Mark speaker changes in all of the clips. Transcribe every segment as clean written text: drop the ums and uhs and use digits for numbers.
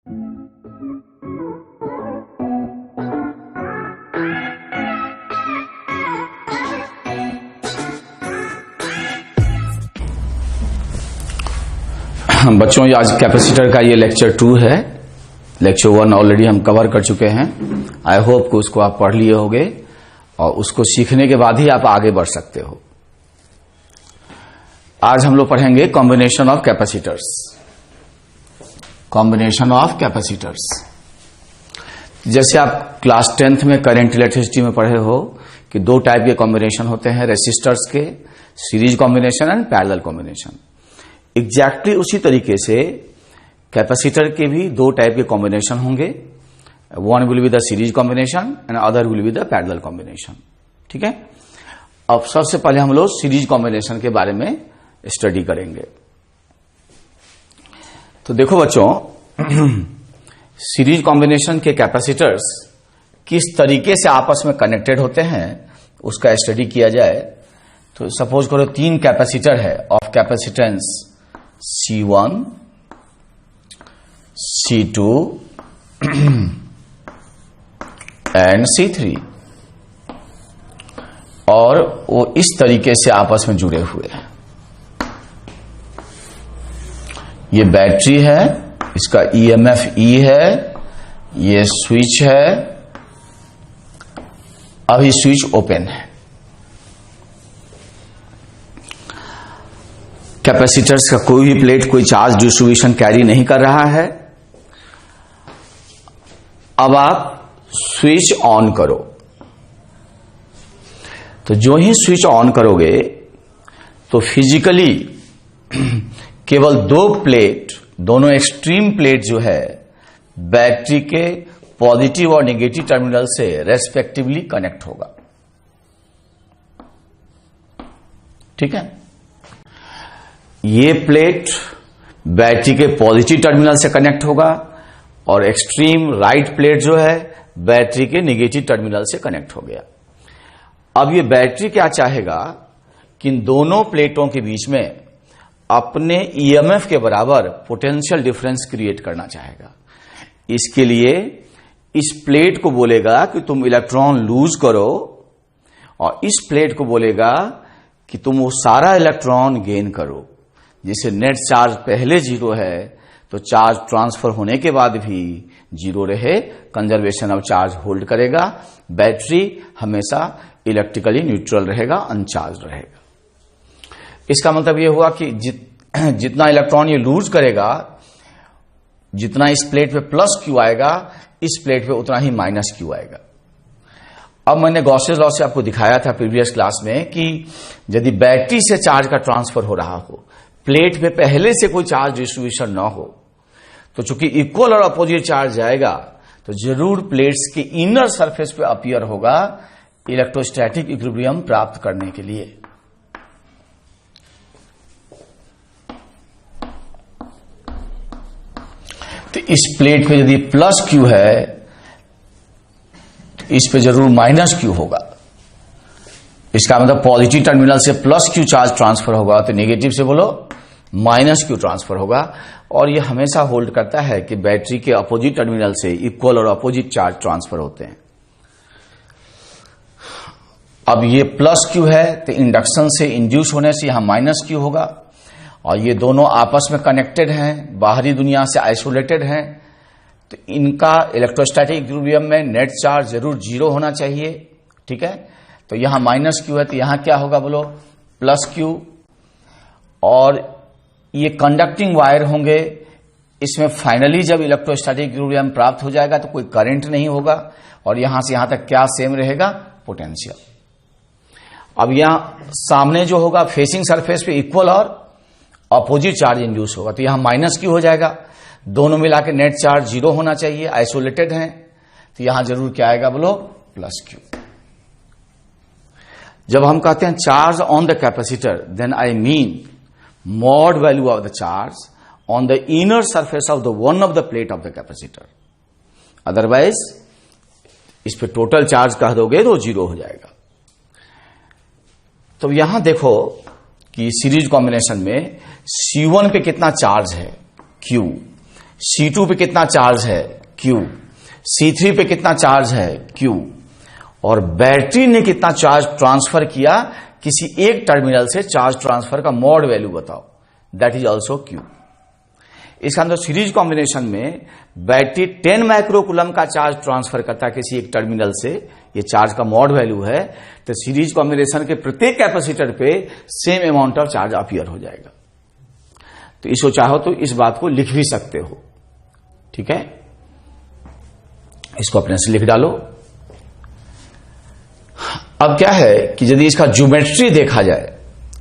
Speaker 1: बच्चों, ये आज कैपेसिटर का ये लेक्चर 2 है। लेक्चर 1 ऑलरेडी हम कवर कर चुके हैं। आई होप कि उसको आप पढ़ लिए होंगे और उसको सीखने के बाद ही आप आगे बढ़ सकते हो। आज हम लोग पढ़ेंगे combination of capacitors. Combination of capacitors, जैसे आप क्लास 10th में करंट इलेक्ट्रिसिटी में पढ़े हो कि 2 टाइप के कॉम्बिनेशन होते हैं रेसिस्टर्स के, series combination and parallel combination. Exactly उसी तरीके से कैपेसिटर के भी 2 टाइप के कॉम्बिनेशन होंगे। One will be the series combination and other will be the parallel combination. ठीक है, अब सबसे पहले हम लोग सीरीज कॉम्बिनेशन के बारे में स्टडी करेंगे। तो देखो बच्चों, सीरीज कॉम्बिनेशन के कैपेसिटर्स किस तरीके से आपस में कनेक्टेड होते हैं उसका स्टडी किया जाए तो सपोज करो 3 कैपेसिटर है of capacitance C1, C2 and C3 और वो इस तरीके से आपस में जुड़े हुए हैं। ये बैटरी है, इसका EMF E है, ये स्विच है, अभी स्विच ओपन है। कैपेसिटर्स का कोई भी प्लेट कोई चार्ज डिस्ट्रीब्यूशन कैरी नहीं कर रहा है। अब आप स्विच ऑन करो, तो जो ही स्विच ऑन करोगे तो फिजिकली केवल 2 प्लेट, दोनों एक्सट्रीम प्लेट जो है बैटरी के पॉजिटिव और नेगेटिव टर्मिनल से रेस्पेक्टिवली कनेक्ट होगा। ठीक है, ये प्लेट बैटरी के पॉजिटिव टर्मिनल से कनेक्ट होगा और एक्सट्रीम राइट प्लेट जो है बैटरी के नेगेटिव टर्मिनल से कनेक्ट हो गया। अब ये बैटरी क्या चाहेगा कि इन दोनों प्लेटों के बीच में अपने EMF के बराबर पोटेंशियल डिफरेंस क्रिएट करना चाहेगा। इसके लिए इस प्लेट को बोलेगा कि तुम इलेक्ट्रॉन लूज करो और इस प्लेट को बोलेगा कि तुम वो सारा इलेक्ट्रॉन गेन करो। जिसे नेट चार्ज पहले 0 है तो चार्ज ट्रांसफर होने के बाद भी 0 रहे, कंजर्वेशन ऑफ चार्ज होल्ड करेगा। बैटरी हमेशा इलेक्ट्रिकली न्यूट्रल रहेगा, अनचार्ज रहेगा। इसका मतलब यह हुआ कि जितना इलेक्ट्रॉन ये लूज करेगा, जितना इस प्लेट पे प्लस क्यू आएगा, इस प्लेट पे उतना ही माइनस क्यू आएगा। अब मैंने गॉसेस लॉ से आपको दिखाया था प्रीवियस क्लास में कि यदि बैटरी से चार्ज का ट्रांसफर हो रहा हो, प्लेट पे पहले से कोई चार्ज डिस्ट्रीब्यूशन ना हो, तो चूंकि इक्वल और अपोजिट चार्ज जाएगा तो जरूर प्लेट्स के इनर सरफेस पे अपीयर होगा इलेक्ट्रोस्टैटिक इक्विलिब्रियम प्राप्त करने के लिए। तो इस प्लेट पे यदि प्लस क्यू है तो इस पे जरूर माइनस क्यू होगा। इसका मतलब पॉजिटिव टर्मिनल से प्लस क्यू चार्ज ट्रांसफर होगा तो नेगेटिव से बोलो माइनस क्यू ट्रांसफर होगा। और यह हमेशा होल्ड करता है कि बैटरी के अपोजिट टर्मिनल से इक्वल और अपोजिट चार्ज ट्रांसफर होते हैं। अब ये प्लस क्यू है तो इंडक्शन से इंड्यूस होने से यहां माइनस क्यू होगा और ये दोनों आपस में कनेक्टेड हैं, बाहरी दुनिया से आइसोलेटेड हैं, तो इनका इलेक्ट्रोस्टैटिक इक्विलिब्रियम में नेट चार्ज जरूर 0 होना चाहिए। ठीक है, तो यहां माइनस क्यू है तो यहां क्या होगा बोलो, प्लस क्यू। और ये कंडक्टिंग वायर होंगे, इसमें फाइनली जब इलेक्ट्रोस्टैटिक इक्विलिब्रियम प्राप्त हो जाएगा तो कोई करंट नहीं होगा और यहां से यहां तक क्या सेम रहेगा, पोटेंशियल। अब यहां सामने जो होगा फेसिंग सरफेस पे इक्वल और अपोजिट चार्ज इंड्यूस होगा तो यहां माइनस क्यू हो जाएगा। दोनों मिला के नेट चार्ज 0 होना चाहिए, आइसोलेटेड हैं, तो यहां जरूर क्या आएगा बोलो, प्लस क्यू। जब हम कहते हैं charge on the capacitor, then I mean mod value of the charge on the inner surface of the one of the plate of the capacitor. Otherwise इस पे टोटल चार्ज कह दोगे तो 0 हो जाएगा। तो यहां देखो कि सीरीज कॉम्बिनेशन में C1 पे कितना चार्ज है, Q, C2 पे कितना चार्ज है Q, C3 पे कितना चार्ज है Q, और बैटरी ने कितना चार्ज ट्रांसफर किया किसी एक टर्मिनल से, चार्ज ट्रांसफर का मॉड वैल्यू बताओ, दैट इज ऑल्सो Q। इसका अंदर सीरीज कॉम्बिनेशन में बैटरी 10 माइक्रोकूलम का चार्ज ट्रांसफर करता है किसी एक टर्मिनल से, ये चार्ज का मॉड वैल्यू है, तो सीरीज कॉम्बिनेशन के प्रत्येक कैपेसिटर पे same amount of charge appear हो जाएगा। तो इसको चाहो तो इस बात को लिख भी सकते हो, ठीक है, इसको अपने से लिख डालो। अब क्या है कि यदि इसका ज्योमेट्री देखा जाए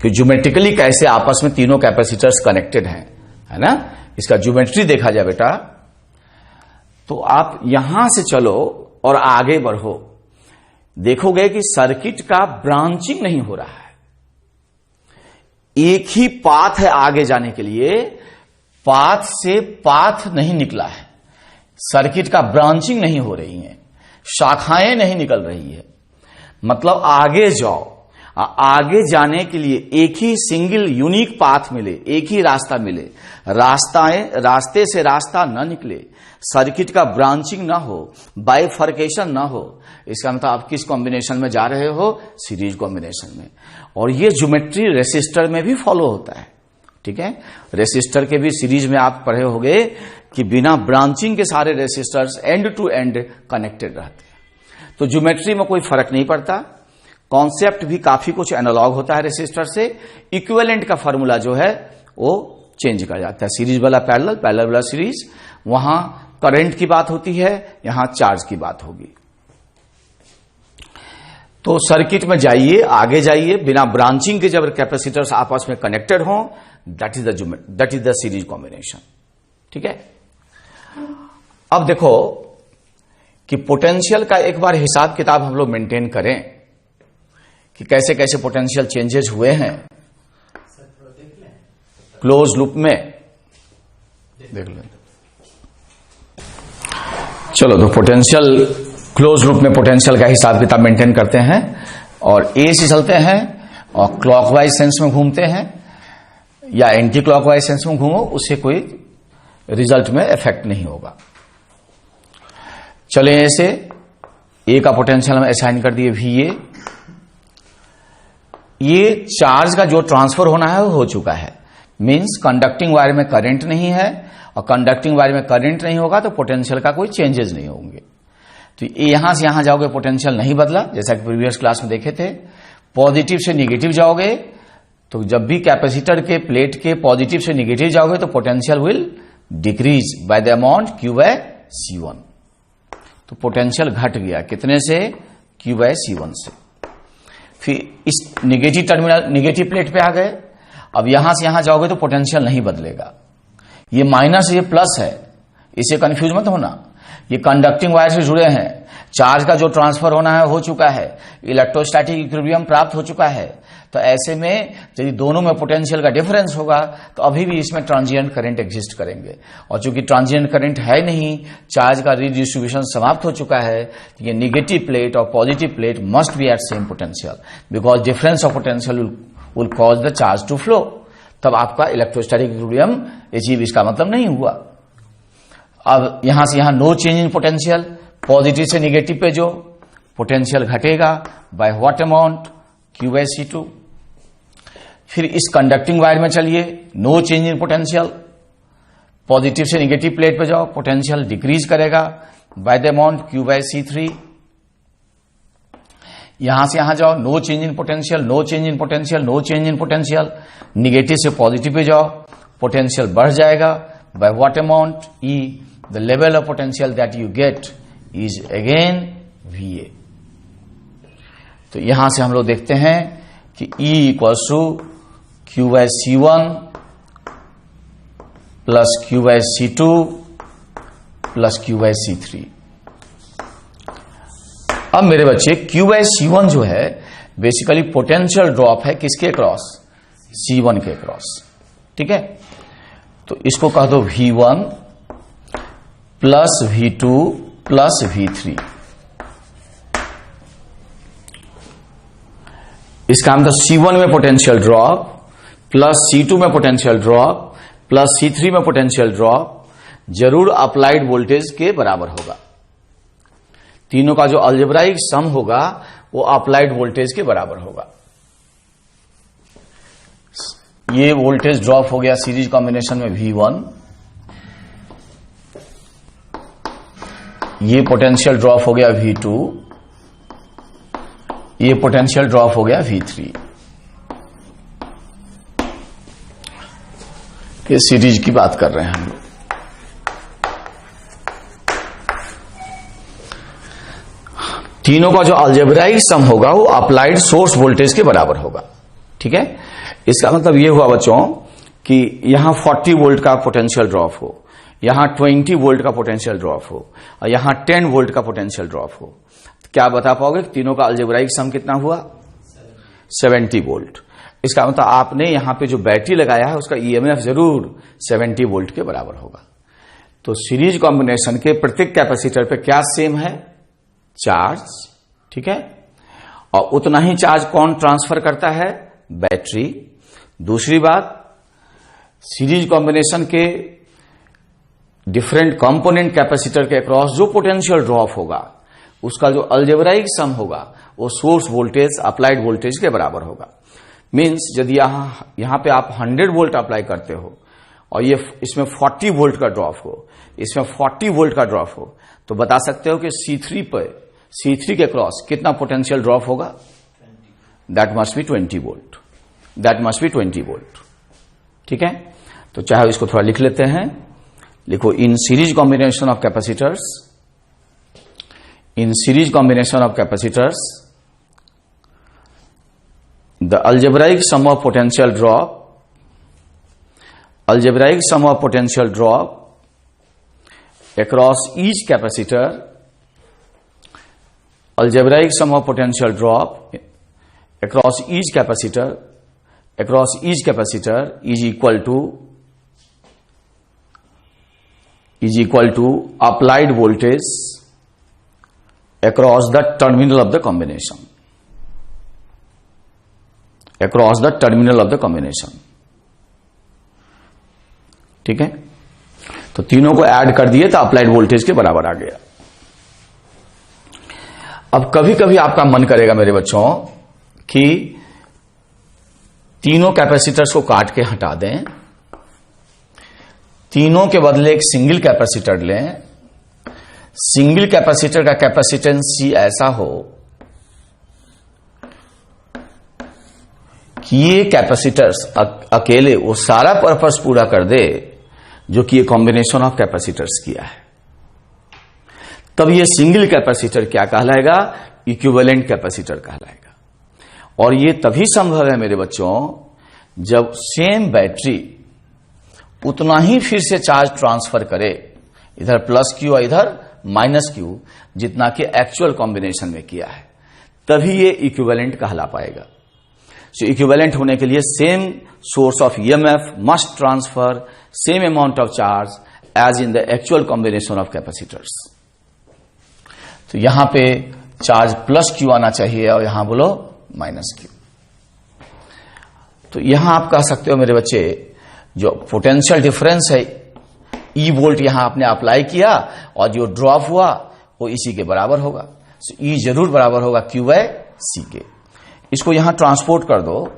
Speaker 1: कि ज्योमेट्रिकली कैसे आपस में तीनों कैपेसिटर्स कनेक्टेड हैं, है ना, इसका ज्योमेट्री देखा जाए बेटा, तो आप यहां से चलो और आगे बढ़ो, देखोगे कि सर्किट का ब्रांचिंग नहीं हो रहा है, एक ही पाथ है आगे जाने के लिए, पाथ से पाथ नहीं निकला है, सर्किट का ब्रांचिंग नहीं हो रही है, शाखाएं नहीं निकल रही है, मतलब आगे जाओ, आगे जाने के लिए एक ही सिंगल यूनिक पाथ मिले, एक ही रास्ता मिले, रास्ते से रास्ता न निकले, सर्किट का ब्रांचिंग ना हो, बाइफर्केशन ना हो, इसका मतलब आप किस कॉम्बिनेशन में जा रहे हो, सीरीज कॉम्बिनेशन में। और ये ज्योमेट्री रेसिस्टर में भी फॉलो होता है, ठीक है, रेसिस्टर के भी सीरीज में आप पढ़े होंगे कि बिना ब्रांचिंग के सारे resistors end to end connected रहते हैं। तो ज्योमेट्री में कोई फर्क नहीं पड़ता, कॉन्सेप्ट भी काफी कुछ एनालॉग होता है रेसिस्टर से, इक्विवेलेंट का फॉर्मूला जो है वो चेंज कर जाता है, सीरीज वाला पैरेलल, पैरेलल वाला सीरीज, वहां करंट की बात होती है, यहां चार्ज की बात होगी। तो सर्किट में जाइए, आगे जाइए, बिना ब्रांचिंग के जब कैपेसिटर्स आपस में कनेक्टेड हों, that is the series combination, ठीक है। अब देखो कि पोटेंशियल का एक बार हिसाब किताब हम लोग मेंटेन करें कि कैसे कैसे पोटेंशियल चेंजेस हुए हैं क्लोज लूप में, देख लें। चलो, तो पोटेंशियल क्लोज लूप में पोटेंशियल का हिसाब किताब मेंटेन करते हैं और ए से चलते हैं और क्लॉकवाइज सेंस में घूमते हैं या एंटी क्लॉकवाइज सेंस में घूमो, उससे कोई रिजल्ट में इफेक्ट नहीं होगा। चले ऐसे, ए का पोटेंशियल हम असाइन कर दिए VA, ये चार्ज का जो ट्रांसफर होना है वो हो चुका है, मींस कंडक्टिंग वायर में करंट नहीं है, और कंडक्टिंग वायर में करंट नहीं होगा तो पोटेंशियल का कोई चेंजेस नहीं होंगे। तो यहां से यहां जाओगे पोटेंशियल नहीं बदला, जैसा कि प्रीवियस क्लास में देखे थे। पॉजिटिव से निगेटिव जाओगे तो जब भी कैपेसिटर के प्लेट के पॉजिटिव से निगेटिव जाओगे तो potential will decrease by the amount Q/C1। तो पोटेंशियल घट गया कितने से, Q/C1 से। फिर इस निगेटिव टर्मिनल, निगेटिव प्लेट पे आ गए, अब यहां से यहां जाओगे तो पोटेंशियल नहीं बदलेगा, ये माइनस ये प्लस है, इसे कंफ्यूज मत होना, ये कंडक्टिंग वायर से जुड़े हैं, चार्ज का जो ट्रांसफर होना है हो चुका है, इलेक्ट्रोस्टैटिक इक्विलिब्रियम प्राप्त हो चुका है। तो ऐसे में यदि दोनों में पोटेंशियल का डिफरेंस होगा तो अभी भी इसमें ट्रांजिएंट करंट एग्जिस्ट करेंगे, और चूंकि ट्रांजिएंट करंट है नहीं, चार्ज का रीडिस्ट्रीब्यूशन समाप्त हो चुका है, ये नेगेटिव प्लेट और positive plate must be at same potential, because difference of potential will cause the charge to flow. तब आपका इलेक्ट्रोस्टैटिक इक्विलिब्रियम अचीव, इसका मतलब नहीं हुआ। अब यहां से यहां no change in potential, positive से निगेटिव पे जो पोटेंशियल घटेगा बाय व्हाट अमाउंट, Q/C2। फिर इस कंडक्टिंग वायर में चलिए, no change in potential, positive से निगेटिव प्लेट पे जाओ, पोटेंशियल डिक्रीज करेगा बाय द अमाउंट Q/C3। यहां से यहां जाओ, no change in potential, no change in potential, no change in potential, negative से पॉजिटिव पे जाओ, पोटेंशियल बढ़ जाएगा by what amount E। The level of potential that you get is again VA। तो यहां से हम लोग देखते हैं कि E = Q/C1 plus Q/C2 plus Q/C3। अब मेरे बच्चे Q/C1 जो है बेसिकली पोटेंशियल ड्रॉप है किसके क्रॉस, C1 के क्रॉस, ठीक है। तो इसको कह दो V1 plus V2 plus V3। इसका मतलब C1 में पोटेंशियल ड्रॉप प्लस C2 में पोटेंशियल ड्रॉप प्लस C3 में पोटेंशियल ड्रॉप, जरूर अप्लाइड वोल्टेज के बराबर होगा। तीनों का जो अलजेब्राइक सम होगा वो अप्लाइड वोल्टेज के बराबर होगा। ये वोल्टेज ड्रॉप हो गया सीरीज कॉम्बिनेशन में V1, ये पोटेंशियल ड्रॉप हो गया V2, ये पोटेंशियल ड्रॉप हो गया V3। ये सीरीज की बात कर रहे हैं हम लोग। तीनों का जो अलजेब्राइक सम होगा वो अप्लाइड सोर्स वोल्टेज के बराबर होगा। ठीक है, इसका मतलब ये हुआ बच्चों कि यहां 40 वोल्ट का पोटेंशियल ड्रॉप हो, यहां 20 वोल्ट का पोटेंशियल ड्रॉप हो और यहां 10 वोल्ट का पोटेंशियल ड्रॉप हो। तो क्या बता पाओगे तीनों का अलजेब्राइक सम कितना हुआ? 70 वोल्ट। इसका मतलब आपने यहां पे जो बैटरी लगाया है उसका ईएमएफ जरूर 70 वोल्ट के बराबर होगा। तो सीरीज कॉम्बिनेशन के प्रत्येक कैपेसिटर पे क्या सेम है? चार्ज। ठीक है, और उतना ही चार्ज कौन ट्रांसफर करता है? बैटरी। दूसरी बात, सीरीज कॉम्बिनेशन के डिफरेंट कंपोनेंट कैपेसिटर के अक्रॉस जो पोटेंशियल ड्रॉप होगा उसका जो अलजेब्राइक सम होगा वो सोर्स वोल्टेज अप्लाइड वोल्टेज के बराबर होगा। मींस यदि यहां पे आप 100 वोल्ट अप्लाई करते हो और ये इसमें 40 वोल्ट का ड्रॉप हो, इसमें 40 वोल्ट का ड्रॉप हो, तो बता सकते हो कि C3 के क्रॉस कितना पोटेंशियल ड्रॉप होगा? That must be 20 volt. That must be 20 volt. ठीक है, तो चाहे इसको थोड़ा लिख लेते हैं। लिखो, in series combination of capacitors, in series combination of capacitors the algebraic sum of potential drop, algebraic sum of potential drop across each capacitor, algebraic sum of potential drop across each capacitor is equal to applied voltage across the terminal of the combination, across the terminal of the combination। ठीक है, तो तीनों को add कर दिए तो applied voltage के बराबर आ गया। अब कभी कभी आपका मन करेगा मेरे बच्चों कि तीनों कैपेसिटर्स को काट के हटा दें, तीनों के बदले एक सिंगल कैपेसिटर लें, सिंगल कैपेसिटर का कैपेसिटेंस C ऐसा हो कि ये कैपेसिटर्स अकेले वो सारा पर्पस पूरा कर दे जो कि ये कॉम्बिनेशन ऑफ कैपेसिटर्स किया है। तब ये सिंगल कैपेसिटर क्या कहलाएगा? इक्विवेलेंट कैपेसिटर कहलाएगा। और ये तभी संभव है मेरे बच्चों जब सेम बैटरी उतना ही फिर से चार्ज ट्रांसफर करे, इधर प्लस क्यू और इधर माइनस क्यू, जितना कि एक्चुअल कॉम्बिनेशन में किया है, तभी ये इक्विवेलेंट कहला पाएगा। So equivalent होने के लिए same source of EMF must transfer same amount of charge as in the actual combination of capacitors. तो यहां पे चार्ज प्लस क्यू आना चाहिए और यहां बोलो माइनस क्यू। तो यहां आप कह सकते हो मेरे बच्चे जो पोटेंशियल डिफरेंस है E वोल्ट यहां आपने अप्लाई किया और जो ड्रॉप हुआ वो इसी के बराबर होगा। So E जरूर बराबर होगा Q/C के। इसको यहां ट्रांसपोर्ट कर दो,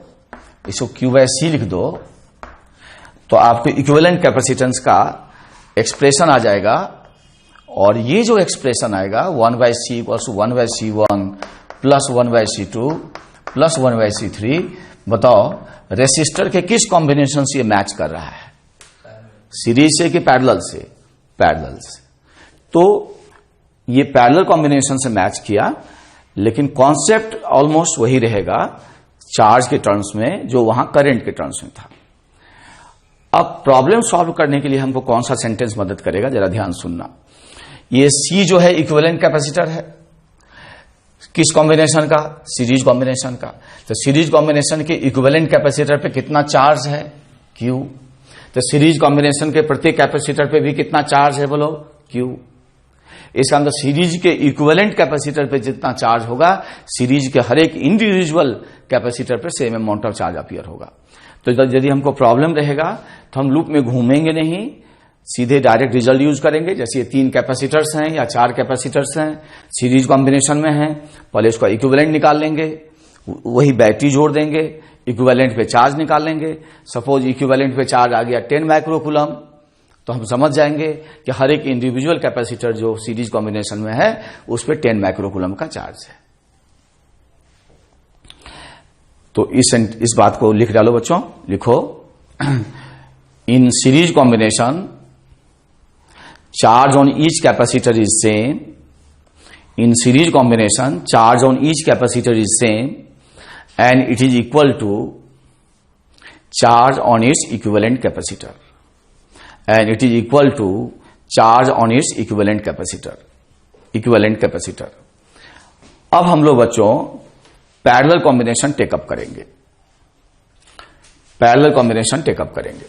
Speaker 1: इसको Q/C लिख दो, तो आपको इक्विवेलेंट कैपेसिटेंस का एक्सप्रेशन आ जाएगा। और ये जो एक्सप्रेशन आएगा 1/C = 1/C1 plus 1/C2 plus 1/C3, बताओ रेसिस्टर के किस कॉम्बिनेशन से ये मैच कर रहा है? सीरीज से कि पैरेलल से? पैरेलल से। तो ये पैरेलल कॉम्बिनेशन से मैच किया, लेकिन कॉन्सेप्ट ऑलमोस्ट वही रहेगा चार्ज के टर्म्स में जो वहां करंट के टर्म्स में था। अब प्रॉब्लम सॉल्व करने के लिए हमको कौन सा सेंटेंस मदद करेगा, जरा ध्यान सुनना। ये C जो है इक्विवेलेंट कैपेसिटर है किस कॉम्बिनेशन का? सीरीज कॉम्बिनेशन का। तो सीरीज कॉम्बिनेशन के इक्विवेलेंट कैपेसिटर पे कितना चार्ज है? Q। तो सीरीज कॉम्बिनेशन के प्रत्येक कैपेसिटर पे भी कितना चार्ज है? बोलो Q। इसका मतलब सीरीज के इक्विवेलेंट कैपेसिटर पे जितना चार्ज होगा, सीरीज के हर एक इंडिविजुअल कैपेसिटर पे same amount of charge appear होगा। तो यदि हमको प्रॉब्लम रहेगा तो हम लूप में घूमेंगे नहीं, सीधे डायरेक्ट रिजल्ट यूज करेंगे। जैसे ये 3 कैपेसिटर्स हैं या 4 कैपेसिटर्स हैं, सीरीज कॉम्बिनेशन में हैं, पहले इसका इक्विवेलेंट निकाल लेंगे, वही बैटरी जोड़ देंगे, इक्विवेलेंट पे चार्ज निकाल लेंगे। सपोज इक्विवेलेंट पे चार्ज आ गया 10 माइक्रोकूलम, तो हम समझ जाएंगे कि हर एक इंडिविजुअल कैपेसिटर जो सीरीज कॉम्बिनेशन में है उस पर 10 माइक्रोकूलम का चार्ज है। तो इस बात को लिख डालो बच्चों, लिखो in series combination charge on each capacitor is same. In series combination, charge on each capacitor is same and it is equal to charge on its equivalent capacitor. And it is equal to charge on its equivalent capacitor. Equivalent capacitor. अब हम लोग बच्चों parallel combination take up करेंगे। Parallel combination take up करेंगे।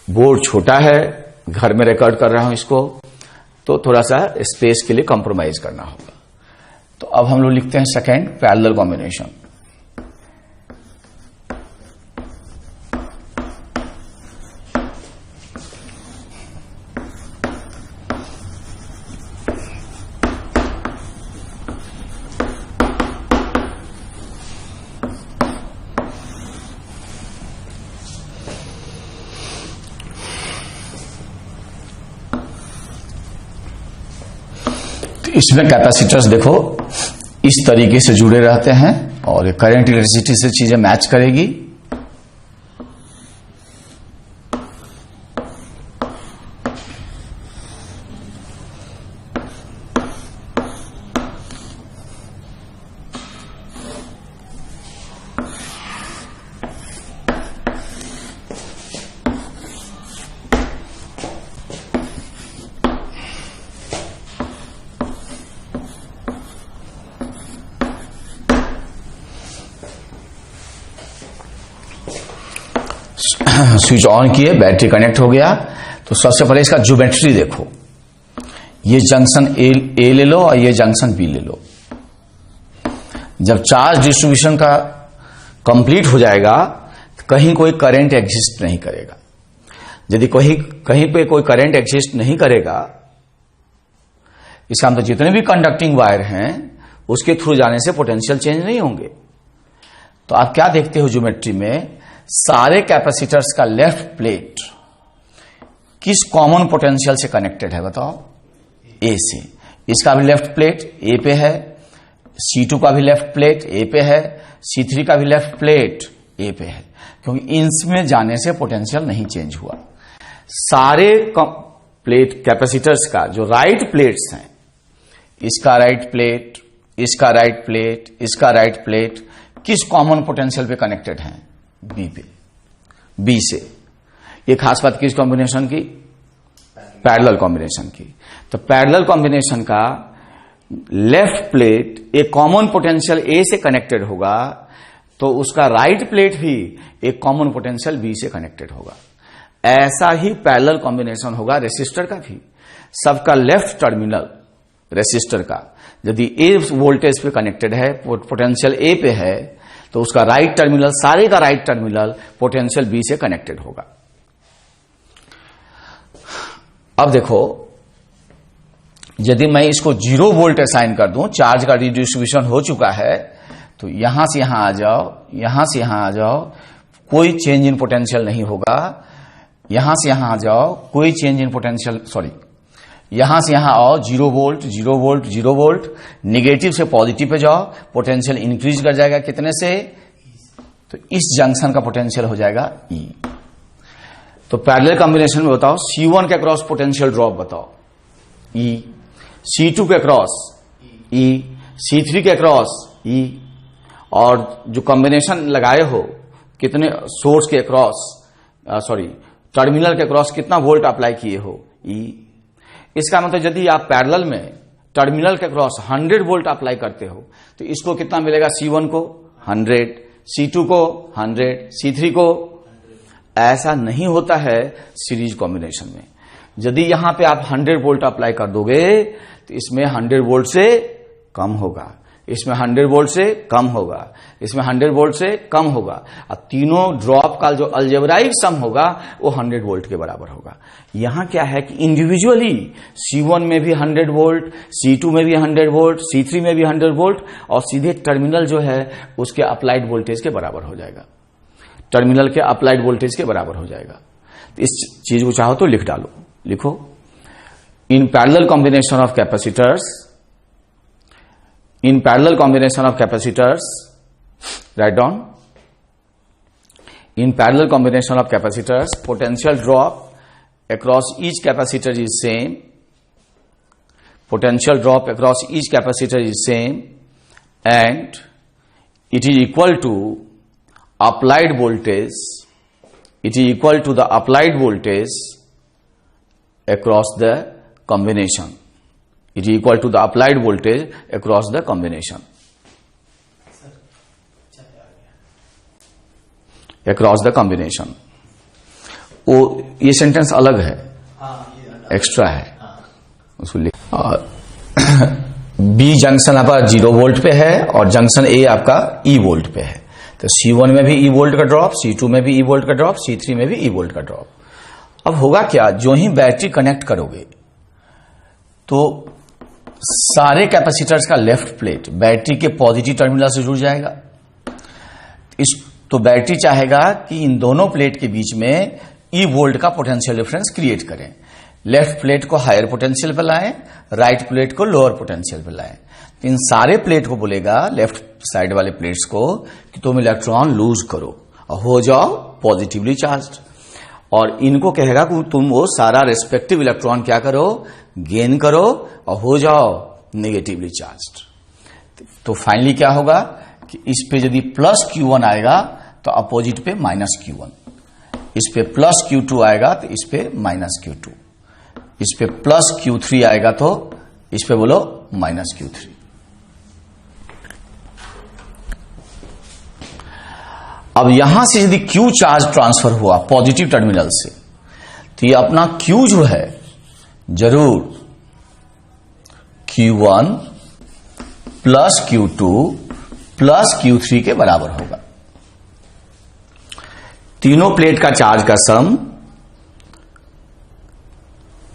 Speaker 1: Board छोटा है, घर में रिकॉर्ड कर रहा हूं इसको, तो थोड़ा सा स्पेस के लिए कॉम्प्रोमाइज करना होगा। तो अब हम लोग लिखते हैं सेकेंड पैरेलल कॉम्बिनेशन। इसमें कैपेसिटर्स देखो इस तरीके से जुड़े रहते हैं और ये करंट इलेक्ट्रिसिटी से चीजें मैच करेगी। स्विच ऑन किए, बैटरी कनेक्ट हो गया। तो सबसे पहले इसका ज्योमेट्री देखो, ये जंक्शन ए ले लो और ये जंक्शन बी ले लो। जब चार्ज डिस्ट्रीब्यूशन का कंप्लीट हो जाएगा तो कहीं कोई करंट एग्जिस्ट नहीं करेगा। यदि कहीं पे कोई करंट एग्जिस्ट नहीं करेगा, इसका मतलब जितने भी कंडक्टिंग वायर हैं उसके थ्रू जाने से पोटेंशियल चेंज नहीं होंगे। तो आप क्या देखते हो ज्योमेट्री में, सारे कैपेसिटर्स का लेफ्ट प्लेट किस कॉमन पोटेंशियल से कनेक्टेड है बताओ? ए से। इसका भी लेफ्ट प्लेट ए पे है, C2 का भी लेफ्ट प्लेट ए पे है, C3 का भी लेफ्ट प्लेट ए पे है, क्योंकि इनमें जाने से पोटेंशियल नहीं चेंज हुआ। सारे प्लेट कैपेसिटर्स का जो राइट प्लेट्स हैं, इसका राइट प्लेट, इसका राइट प्लेट, इसका राइट प्लेट किस कॉमन पोटेंशियल पे कनेक्टेड हैं? बी पे, बी से। ये खास बात किस कॉम्बिनेशन की? पैरेलल कॉम्बिनेशन की। तो पैरेलल कॉम्बिनेशन का लेफ्ट प्लेट एक कॉमन पोटेंशियल ए से कनेक्टेड होगा, तो उसका राइट प्लेट भी एक कॉमन पोटेंशियल बी से कनेक्टेड होगा। ऐसा ही पैरेलल कॉम्बिनेशन होगा रेसिस्टर का भी। सबका लेफ्ट टर्मिनल रेसिस्टर का यदि ए वोल्टेज पे कनेक्टेड है, पोटेंशियल ए पे है, तो उसका राइट टर्मिनल, सारे का राइट टर्मिनल पोटेंशियल बी से कनेक्टेड होगा। अब देखो, यदि मैं इसको 0 वोल्ट असाइन कर दूं, चार्ज का रिडिस्ट्रीब्यूशन हो चुका है, तो यहां से यहां आ जाओ, यहां से यहां आ जाओ, कोई चेंज इन पोटेंशियल नहीं होगा। यहां से यहां आ जाओ, कोई चेंज इन पोटेंशियल, सॉरी, यहां से यहां आओ, 0 वोल्ट 0 वोल्ट 0 वोल्ट, निगेटिव से पॉजिटिव पे जाओ, पोटेंशियल इंक्रीज कर जाएगा कितने से? तो इस जंक्शन का पोटेंशियल हो जाएगा E। तो पैरेलल कॉम्बिनेशन में बताओ, C1 के क्रॉस पोटेंशियल ड्रॉप बताओ E, C2 के क्रॉस E, C3 के क्रॉस E, और जो कॉम्बिनेशन लगाए हो कितने सोर्स के क्रॉस, सॉरी टर्मिनल के क्रॉस कितना वोल्ट अप्लाई किए हो E। इसका मतलब यदि आप पैरेलल में टर्मिनल के क्रॉस 100 वोल्ट अप्लाई करते हो, तो इसको कितना मिलेगा? C1 को 100, C2 को 100, C3 को। ऐसा नहीं होता है सीरीज कॉम्बिनेशन में। यदि यहां पे आप 100 वोल्ट अप्लाई कर दोगे तो इसमें 100 वोल्ट से कम होगा। इसमें 100 वोल्ट से कम होगा, इसमें 100 वोल्ट से कम होगा। अब तीनों ड्रॉप का जो अलजेब्राइक सम होगा वो 100 वोल्ट के बराबर होगा। यहां क्या है कि इंडिविजुअली C1 में भी 100 वोल्ट, C2 में भी 100 वोल्ट, C3 में भी 100 वोल्ट, और सीधे टर्मिनल जो है उसके अप्लाइड वोल्टेज के बराबर हो जाएगा, टर्मिनल के अप्लाइड वोल्टेज के बराबर हो जाएगा। तो इस चीज को चाहो तो लिख डालो, लिखो in parallel combination of capacitors, in parallel combination of capacitors, write down, in parallel combination of capacitors, potential drop across each capacitor is same, potential drop across each capacitor is same, and it is equal to applied voltage, it is equal to the applied voltage across the combination. It is equal to the applied voltage across the combination. Across the combination. वो ये sentence अलग है, extra है, उसको लिख। B junction आपका 0 volt पे है और जंक्शन ए आपका ई वोल्ट पे है। तो C1 में भी ई वोल्ट का ड्रॉप, C2 में भी ई वोल्ट का ड्रॉप, C3 में भी ई वोल्ट का ड्रॉप। अब होगा क्या, जो ही बैटरी कनेक्ट करोगे तो सारे कैपेसिटर्स का लेफ्ट प्लेट बैटरी के पॉजिटिव टर्मिनल से जुड़ जाएगा। तो बैटरी चाहेगा कि इन दोनों प्लेट के बीच में ई वोल्ट का पोटेंशियल डिफरेंस क्रिएट करें। लेफ्ट प्लेट को हायर पोटेंशियल पे लाएं, राइट प्लेट को लोअर पोटेंशियल पे लाएं। इन सारे प्लेट को बोलेगा, लेफ्ट साइड वाले प्लेट्स को, कि तुम इलेक्ट्रॉन लूज करो और हो जाओ पॉजिटिवली चार्ज्ड, और इनको कहेगा कि तुम वो सारा रेस्पेक्टिव इलेक्ट्रॉन क्या करो, गेन करो और हो जाओ नेगेटिवली चार्ज्ड। तो फाइनली क्या होगा कि इस पे यदि प्लस Q1 आएगा तो अपोजिट पे माइनस Q1, इस पे प्लस Q2 आएगा तो इस पे माइनस Q2, इस पे प्लस Q3 आएगा तो इस पे बोलो माइनस Q3। अब यहां से यदि Q चार्ज ट्रांसफर हुआ पॉजिटिव टर्मिनल से, तो ये अपना Q जो है जरूर Q1 plus Q2 plus Q3 के बराबर होगा। तीनों प्लेट का चार्ज का सम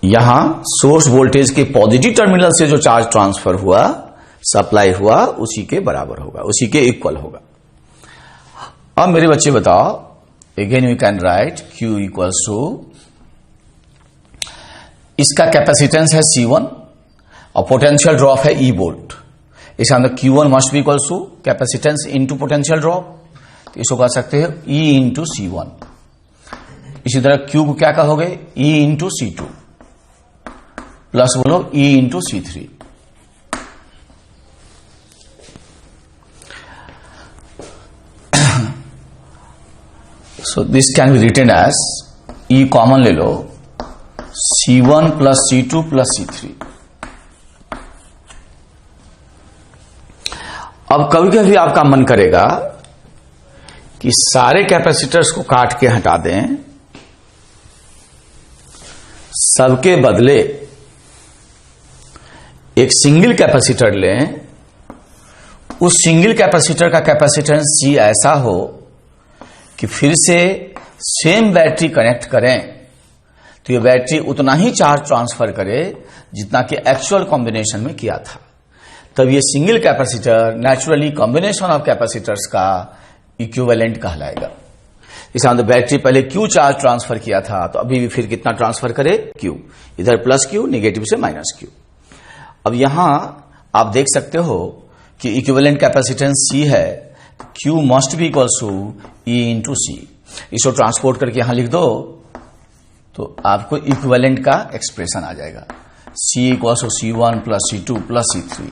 Speaker 1: यहां सोर्स वोल्टेज के पॉजिटिव टर्मिनल से जो चार्ज ट्रांसफर हुआ, सप्लाई हुआ, उसी के बराबर होगा, उसी के इक्वल होगा। अब मेरे बच्चे बताओ, again you can write Q equals to, इसका कैपेसिटेंस है C1 और पोटेंशियल ड्रॉप है E वोल्ट। इसका अंदर Q1 must be equals to capacitance into potential drop, तो इसको कह सकते हैं E इंटू C1। इसी तरह Q को क्या कहोगे, E इंटू C2 प्लस बोलो E into C3। So this can be written as E common ले लो, C1 plus C2 plus C3। अब कभी कभी आपका मन करेगा कि सारे कैपेसिटर्स को काट के हटा दें, सबके बदले एक सिंगल कैपेसिटर लें, उस सिंगल कैपेसिटर का कैपेसिटेंस C ऐसा हो कि फिर से सेम बैटरी कनेक्ट करें तो ये बैटरी उतना ही चार्ज ट्रांसफर करे जितना कि एक्चुअल कॉम्बिनेशन में किया था। तब ये single capacitor naturally combination of capacitors का इक्विवेलेंट कहलाएगा। इस अंदर बैटरी पहले Q चार्ज ट्रांसफर किया था, तो अभी भी फिर कितना ट्रांसफर करे, Q, इधर प्लस Q, नेगेटिव से माइनस Q। अब यहां आप देख सकते हो कि इक्विवेलेंट कैपेसिटेंस C है, Q must be equals to E into C। इसको ट्रांसपोर्ट करके यहां लिख दो तो आपको इक्विवेलेंट का एक्सप्रेशन आ जाएगा, C equals to C1 plus C2 plus C3।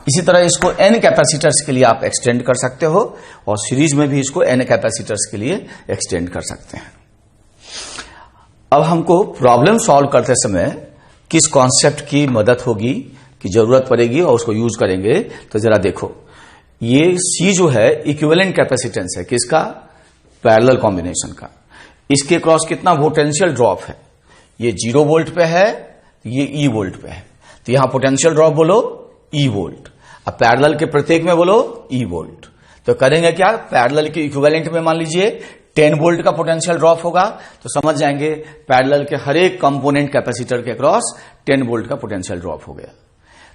Speaker 1: इसी तरह इसको n कैपेसिटर्स के लिए आप एक्सटेंड कर सकते हो और सीरीज में भी इसको n कैपेसिटर्स के लिए एक्सटेंड कर सकते हैं। अब हमको प्रॉब्लम सॉल्व करते समय किस कॉन्सेप्ट की मदद होगी, की जरूरत पड़ेगी और उसको यूज करेंगे, तो जरा देखो। ये C जो है इक्विवेलेंट कैपेसिटेंस है किसका, पैरेलल कॉम्बिनेशन का। इसके क्रॉस कितना पोटेंशियल ड्रॉप है, ये 0 वोल्ट पे है, ये E वोल्ट पे है, तो यहां पोटेंशियल ड्रॉप बोलो E वोल्ट। अब पैरेलल के प्रत्येक में बोलो ई वोल्ट, तो करेंगे क्या, पैरेलल के इक्विवेलेंट में मान लीजिए 10 वोल्ट का पोटेंशियल ड्रॉप होगा, तो समझ जाएंगे पैरेलल के हर एक कंपोनेंट कैपेसिटर के अक्रॉस 10 वोल्ट का पोटेंशियल ड्रॉप हो गया।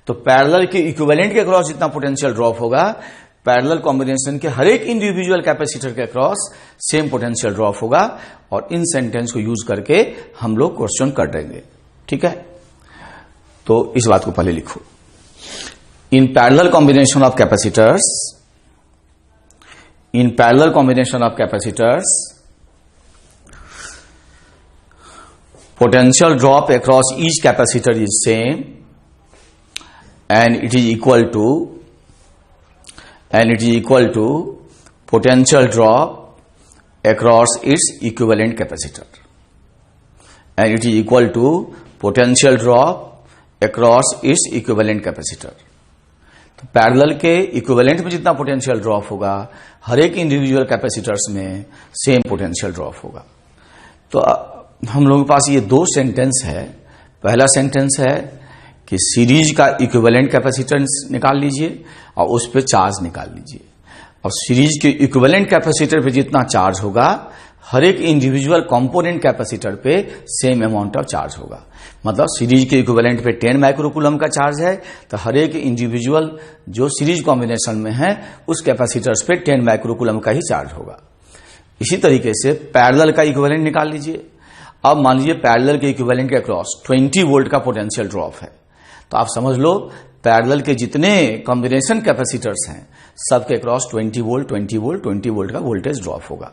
Speaker 1: तो पैरेलल के इक्विवेलेंट के अक्रॉस जितना पोटेंशियल ड्रॉप होगा, पैरेलल कॉम्बिनेशन के हर एक इंडिविजुअल कैपेसिटर के अक्रॉस सेम पोटेंशियल ड्रॉप होगा। और इन सेंटेंस को यूज करके हम लोग क्वेश्चन कर देंगे, ठीक है। तो इस बात को पहले लिखो, in parallel combination of capacitors, in parallel combination of capacitors, potential drop across each capacitor is same and it is equal to potential drop across its equivalent capacitor, and it is equal to potential drop across its equivalent capacitor। तो parallel के equivalent में जितना potential drop होगा, हर एक individual capacitors में same potential drop होगा। तो हम लोगों के पास ये दो सेंटेंस है। पहला सेंटेंस है कि सीरीज का इक्विवेलेंट कैपेसिटेंस निकाल लीजिए और उस पर चार्ज निकाल लीजिए। अब सीरीज के इक्विवेलेंट कैपेसिटर पे जितना चार्ज होगा, हर एक इंडिविजुअल कंपोनेंट कैपेसिटर पे सेम अमाउंट ऑफ चार्ज होगा। मतलब सीरीज के इक्विवेलेंट पे 10 माइक्रोकूलम का चार्ज है, तो हर एक इंडिविजुअल जो सीरीज कॉम्बिनेशन में है उस कैपेसिटर्स पे 10 माइक्रोकूलम का ही चार्ज होगा। इसी तरीके से पैरेलल का इक्विवेलेंट निकाल लीजिए। अब मान लीजिए पैरेलल के इक्विवेलेंट के अक्रॉस 20 वोल्ट का पोटेंशियल ड्रॉप है, तो आप समझ लो पैरेलल के जितने कॉम्बिनेशन कैपेसिटर्स हैं सबके अक्रॉस 20 वोल्ट 20 वोल्ट 20 वोल्ट का वोल्टेज ड्रॉप होगा।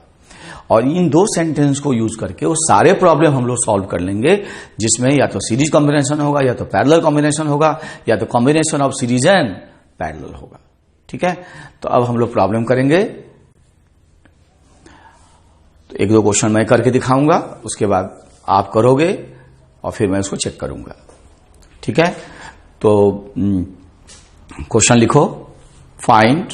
Speaker 1: और इन दो सेंटेंस को यूज करके वो सारे प्रॉब्लम हम लोग सॉल्व कर लेंगे, जिसमें या तो सीरीज कॉम्बिनेशन होगा, या तो पैरेलल कॉम्बिनेशन होगा, या तो combination of series and parallel होगा, ठीक है। तो अब हम लोग प्रॉब्लम करेंगे। तो एक दो क्वेश्चन मैं करके दिखाऊंगा, उसके बाद आप करोगे और फिर मैं उसको चेक करूंगा, ठीक है। तो क्वेश्चन लिखो, फाइंड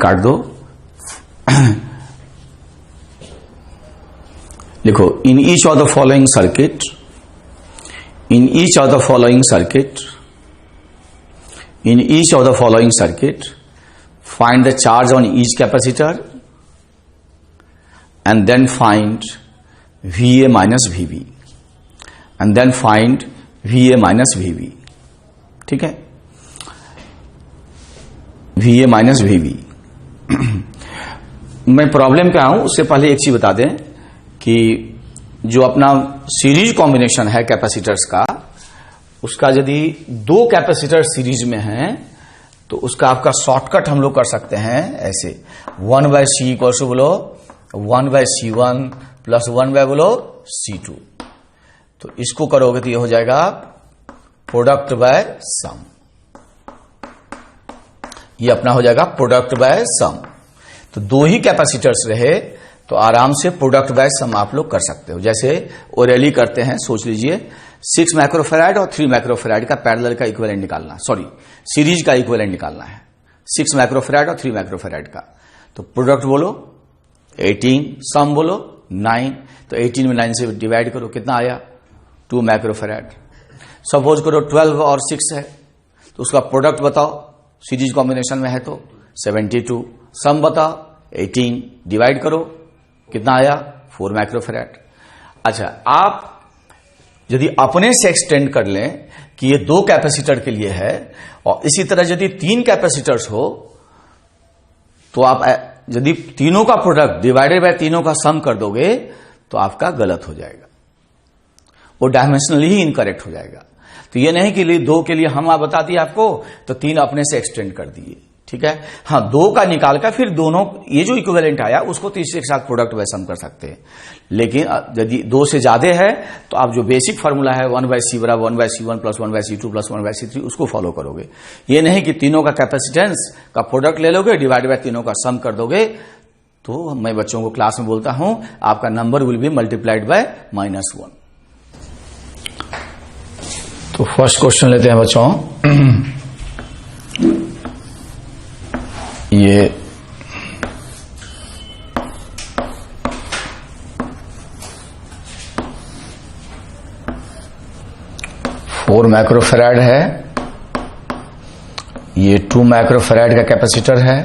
Speaker 1: काट दो, लिखो, in each of the following circuit, find the charge on each capacitor and then find VA minus VB, ठीक है, VA माइनस VB। मैं प्रॉब्लम पे आऊं उससे पहले एक चीज बता दें कि जो अपना सीरीज कॉम्बिनेशन है कैपेसिटर्स का, उसका यदि दो कैपेसिटर सीरीज में हैं तो उसका आपका शॉर्टकट हम लोग कर सकते हैं ऐसे, 1/C इक्वल्स टू बोलो 1/C1 प्लस 1/ बोलो C2। तो इसको करोगे तो ये हो जाएगा प्रोडक्ट बाय सम, ये अपना हो जाएगा प्रोडक्ट बाय सम। तो दो ही कैपेसिटर्स रहे तो आराम से प्रोडक्ट बाय सम आप लोग कर सकते हो, जैसे ओरेली करते हैं। सोच लीजिए 6 माइक्रोफैराड और 3 माइक्रोफैराड का पैरेलल का इक्विवेलेंट निकालना, सॉरी सीरीज का इक्विवेलेंट निकालना है, 6 माइक्रोफैराड और 3 माइक्रोफैराड का। तो प्रोडक्ट बोलो 18, सम बोलो 9, तो 18 में 9 से डिवाइड करो, कितना आया 2 माइक्रोफैराड। सपोज करो 12 और 6 है, तो उसका प्रोडक्ट बताओ, सीरीज कॉम्बिनेशन में है तो 72, सम बताओ 18, डिवाइड करो, कितना आया 4 माइक्रोफैराड। अच्छा, आप यदि अपने से एक्सटेंड कर लें कि ये 2 कैपेसिटर के लिए है, और इसी तरह यदि 3 कैपेसिटर्स हो तो आप यदि तीनों का प्रोडक्ट डिवाइडेड बाय तीनों का सम कर दोगे तो आपका गलत हो जाएगा, वो डायमेंशनली ही इनकरेक्ट हो जाएगा। तो ये नहीं कि 2 के लिए हम बता दिए आपको तो 3 अपने से एक्सटेंड कर दिए, ठीक है। हाँ, 2 का निकाल कर फिर दोनों ये जो इक्विवेलेंट आया उसको तीसरे के साथ प्रोडक्ट बाय सम कर सकते हैं। लेकिन यदि 2 से ज्यादा है तो आप जो बेसिक फार्मूला है 1/C बराबर 1/C1 plus 1/C2 plus 1/C3 उसको फॉलो करोगे। ये नहीं कि तीनों का कैपेसिटेंस का प्रोडक्ट ले लोगे, डिवाइड बाय तीनों का सम कर दोगे। तो मैं बच्चों को क्लास में बोलता हूं आपका number will be multiplied by -1। तो फर्स्ट क्वेश्चन लेते हैं बच्चों, ये 4 माइक्रोफैराड है, ये 2 माइक्रोफैराड का कैपेसिटर है,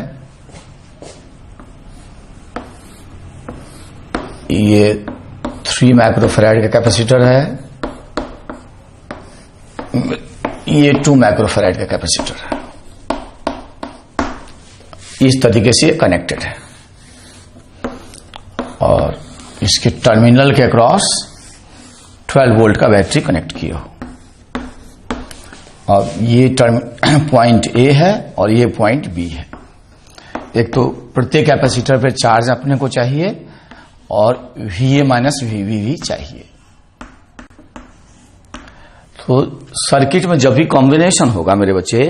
Speaker 1: ये 3 माइक्रोफैराड का कैपेसिटर है, ये 2 माइक्रोफैराड का कैपेसिटर है। इस तरीके से कनेक्टेड है और इसके टर्मिनल के अक्रॉस 12 वोल्ट का बैटरी कनेक्ट किया हो और ये पॉइंट ए है और ये पॉइंट बी है। एक तो प्रत्येक कैपेसिटर पे चार्ज अपने को चाहिए और VA माइनस VV चाहिए। तो सर्किट में जब भी कॉम्बिनेशन होगा मेरे बच्चे,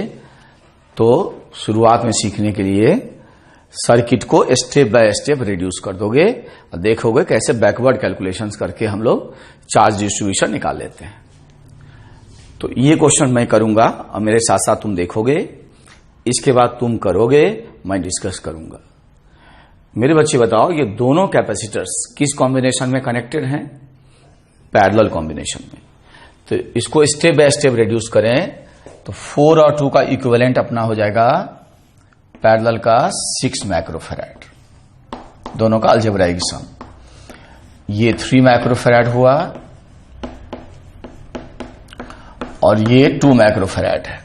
Speaker 1: तो शुरुआत में सीखने के लिए सर्किट को स्टेप बाय स्टेप रिड्यूस कर दोगे और देखोगे कैसे बैकवर्ड कैलकुलेशंस करके हम लोग चार्ज डिस्ट्रीब्यूशन निकाल लेते हैं। तो ये क्वेश्चन मैं करूंगा और मेरे साथ साथ तुम देखोगे, इसके बाद तुम करोगे, मैं डिस्कस करूंगा। मेरे बच्चे बताओ, ये दोनों कैपेसिटर्स किस कॉम्बिनेशन में कनेक्टेड हैं? पैरेलल कॉम्बिनेशन में। तो इसको स्टेप बाय स्टेप रिड्यूस करें तो 4 और 2 का इक्विवेलेंट अपना हो जाएगा पैरेलल का 6 माइक्रोफैराड, दोनों का अलजेब्राइक सम। ये 3 माइक्रोफैराड हुआ और ये 2 माइक्रोफैराड है।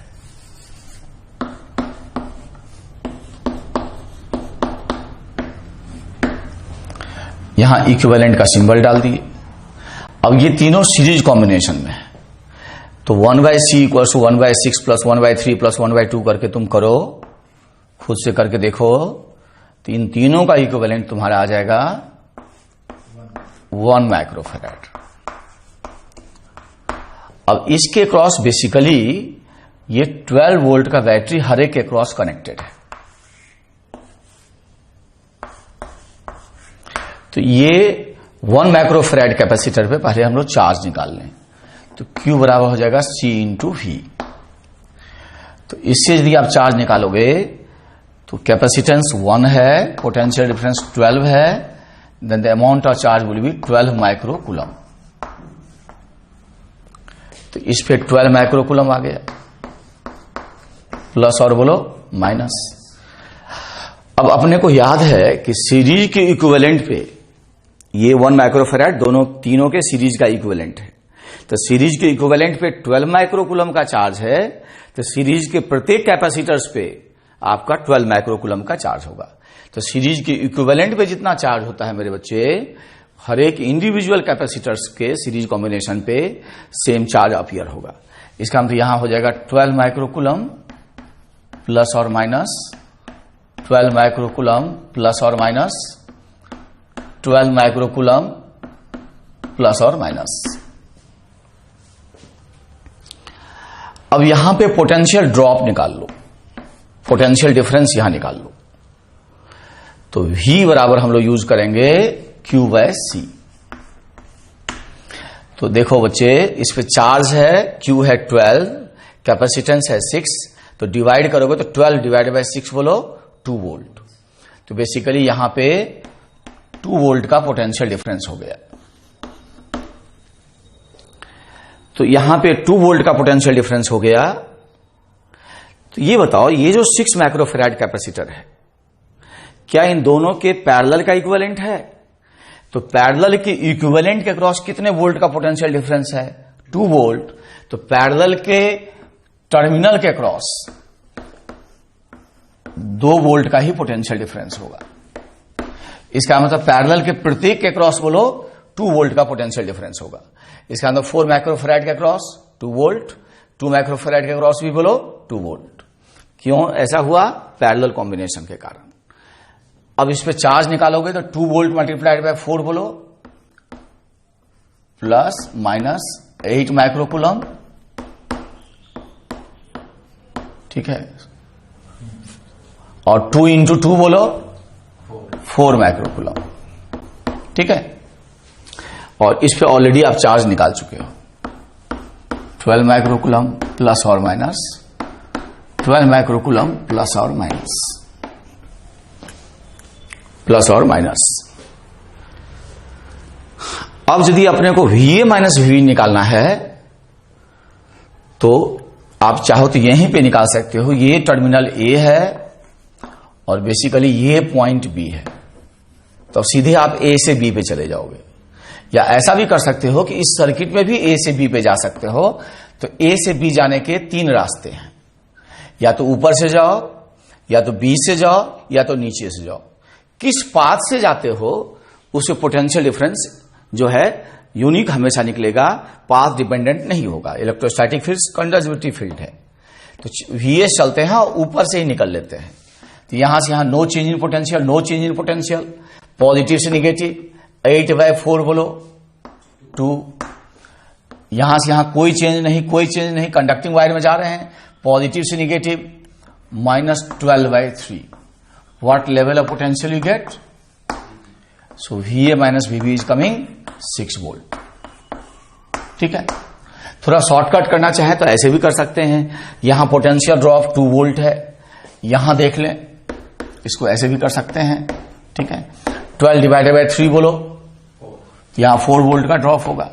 Speaker 1: यहां इक्विवेलेंट का सिंबल डाल दिए। अब ये तीनों सीरीज कॉम्बिनेशन में है, तो 1/C equal to 1/6 plus 1/3 plus 1/2 करके तुम करो, खुद से करके देखो, तो इन तीनों का इक्विवेलेंट तुम्हारा आ जाएगा 1 माइक्रोफैराड। अब इसके क्रॉस बेसिकली ये 12 वोल्ट का बैटरी हर एक के क्रॉस कनेक्टेड है। तो ये 1 माइक्रोफैराड कैपेसिटर पे पहले हम लोग चार्ज निकाल लें, तो Q बराबर हो जाएगा C इंटू V। तो इससे यदि आप चार्ज निकालोगे तो कैपेसिटेंस 1 है, पोटेंशियल डिफरेंस 12 है, then the amount of charge will be 12 microcoulomb. तो इस पे 12 माइक्रोकूलम आ गया, प्लस और बोलो माइनस। अब अपने को याद है कि सीरीज के इक्विवेलेंट पे ये 1 माइक्रोफैराड दोनों तीनों के सीरीज का इक्विवेलेंट है। तो सीरीज के इक्विवेलेंट पे 12 माइक्रोकूलम का चार्ज है, तो सीरीज के प्रत्येक कैपेसिटर्स पे आपका 12 माइक्रोकूलम का चार्ज होगा। तो सीरीज के इक्विवेलेंट पे जितना चार्ज होता है मेरे बच्चे, हर एक इंडिविजुअल कैपेसिटर्स के सीरीज कॉम्बिनेशन पे सेम चार्ज अपीयर होगा। इसका मतलब यहां हो जाएगा 12 माइक्रोकूलम प्लस और माइनस 12 माइक्रोकूलम प्लस और माइनस 12 माइक्रोकूलम प्लस और माइनस। अब यहां पे पोटेंशियल ड्रॉप निकाल लो, पोटेंशियल डिफरेंस यहां निकाल लो। तो V बराबर हम लोग यूज करेंगे Q/C। तो देखो बच्चे, इस पे चार्ज है, Q है 12, कैपेसिटेंस है 6, तो डिवाइड करोगे तो 12 डिवाइड बाय 6 बोलो 2 वोल्ट। तो बेसिकली यहां पे 2 वोल्ट का पोटेंशियल डिफरेंस हो गया। तो यहां पे 2 वोल्ट का पोटेंशियल डिफरेंस हो गया। तो ये बताओ, ये जो 6 माइक्रोफैराड कैपेसिटर है, क्या इन दोनों के पैरेलल का इक्विवेलेंट है? तो पैरेलल के इक्विवेलेंट के क्रॉस कितने वोल्ट का पोटेंशियल डिफरेंस है? 2 वोल्ट। तो पैरेलल के टर्मिनल के क्रॉस 2 वोल्ट का ही पोटेंशियल डिफरेंस होगा। इसका मतलब पैरेलल के प्रत्येक के क्रॉस बोलो 2 वोल्ट का पोटेंशियल डिफरेंस होगा। इसका मतलब 4 माइक्रोफैराड के क्रॉस 2 वोल्ट, 2 माइक्रोफैराड के क्रॉस भी बोलो 2 वोल्ट। क्यों ऐसा हुआ? पैरेलल कॉम्बिनेशन के कारण। अब इस पे चार्ज निकालोगे तो 2 वोल्ट मल्टीप्लाइड बाय 4 बोलो प्लस माइनस 8 माइक्रोकूलम, ठीक है, और 2 इंटू 2 बोलो 4 माइक्रोकूलम, ठीक है। और इस पे ऑलरेडी आप चार्ज निकाल चुके हो, 12 माइक्रोकूलम प्लस और माइनस 12 माइक्रोकूलम प्लस और माइनस, प्लस और माइनस। अब यदि अपने को VA माइनस VB निकालना है तो आप चाहो तो यहीं पे निकाल सकते हो, ये टर्मिनल ए है और बेसिकली ये पॉइंट बी है, तो सीधे आप ए से बी पे चले जाओगे। या ऐसा भी कर सकते हो कि इस सर्किट में भी ए से बी पे जा सकते हो। तो ए से बी जाने के 3 रास्ते हैं, या तो ऊपर से जाओ, या तो बी से जाओ, या तो नीचे से जाओ। किस पाथ से जाते हो उससे पोटेंशियल डिफरेंस जो है यूनिक हमेशा निकलेगा, पाथ डिपेंडेंट नहीं होगा। इलेक्ट्रोस्टैटिक फील्ड कंडक्टिविटी फील्ड है, तो वीएस चलते हैं और ऊपर से ही निकल लेते हैं। तो यहां से यहां no change in potential, no change in potential, positive से निगेटिव 8/4 बोलो 2। यहां से यहां कोई चेंज नहीं, कोई चेंज नहीं, कंडक्टिंग वायर में जा रहे हैं, पॉजिटिव से negative -12/3। What level of potential you get? So VA minus VB is coming 6 volt. ठीक है, थोड़ा शॉर्टकट करना चाहे तो ऐसे भी कर सकते हैं। यहां पोटेंशियल ड्रॉप 2 वोल्ट है, यहां देख लें, इसको ऐसे भी कर सकते हैं। ठीक है, 12/3 बोलो, यहां 4 वोल्ट का ड्रॉप होगा,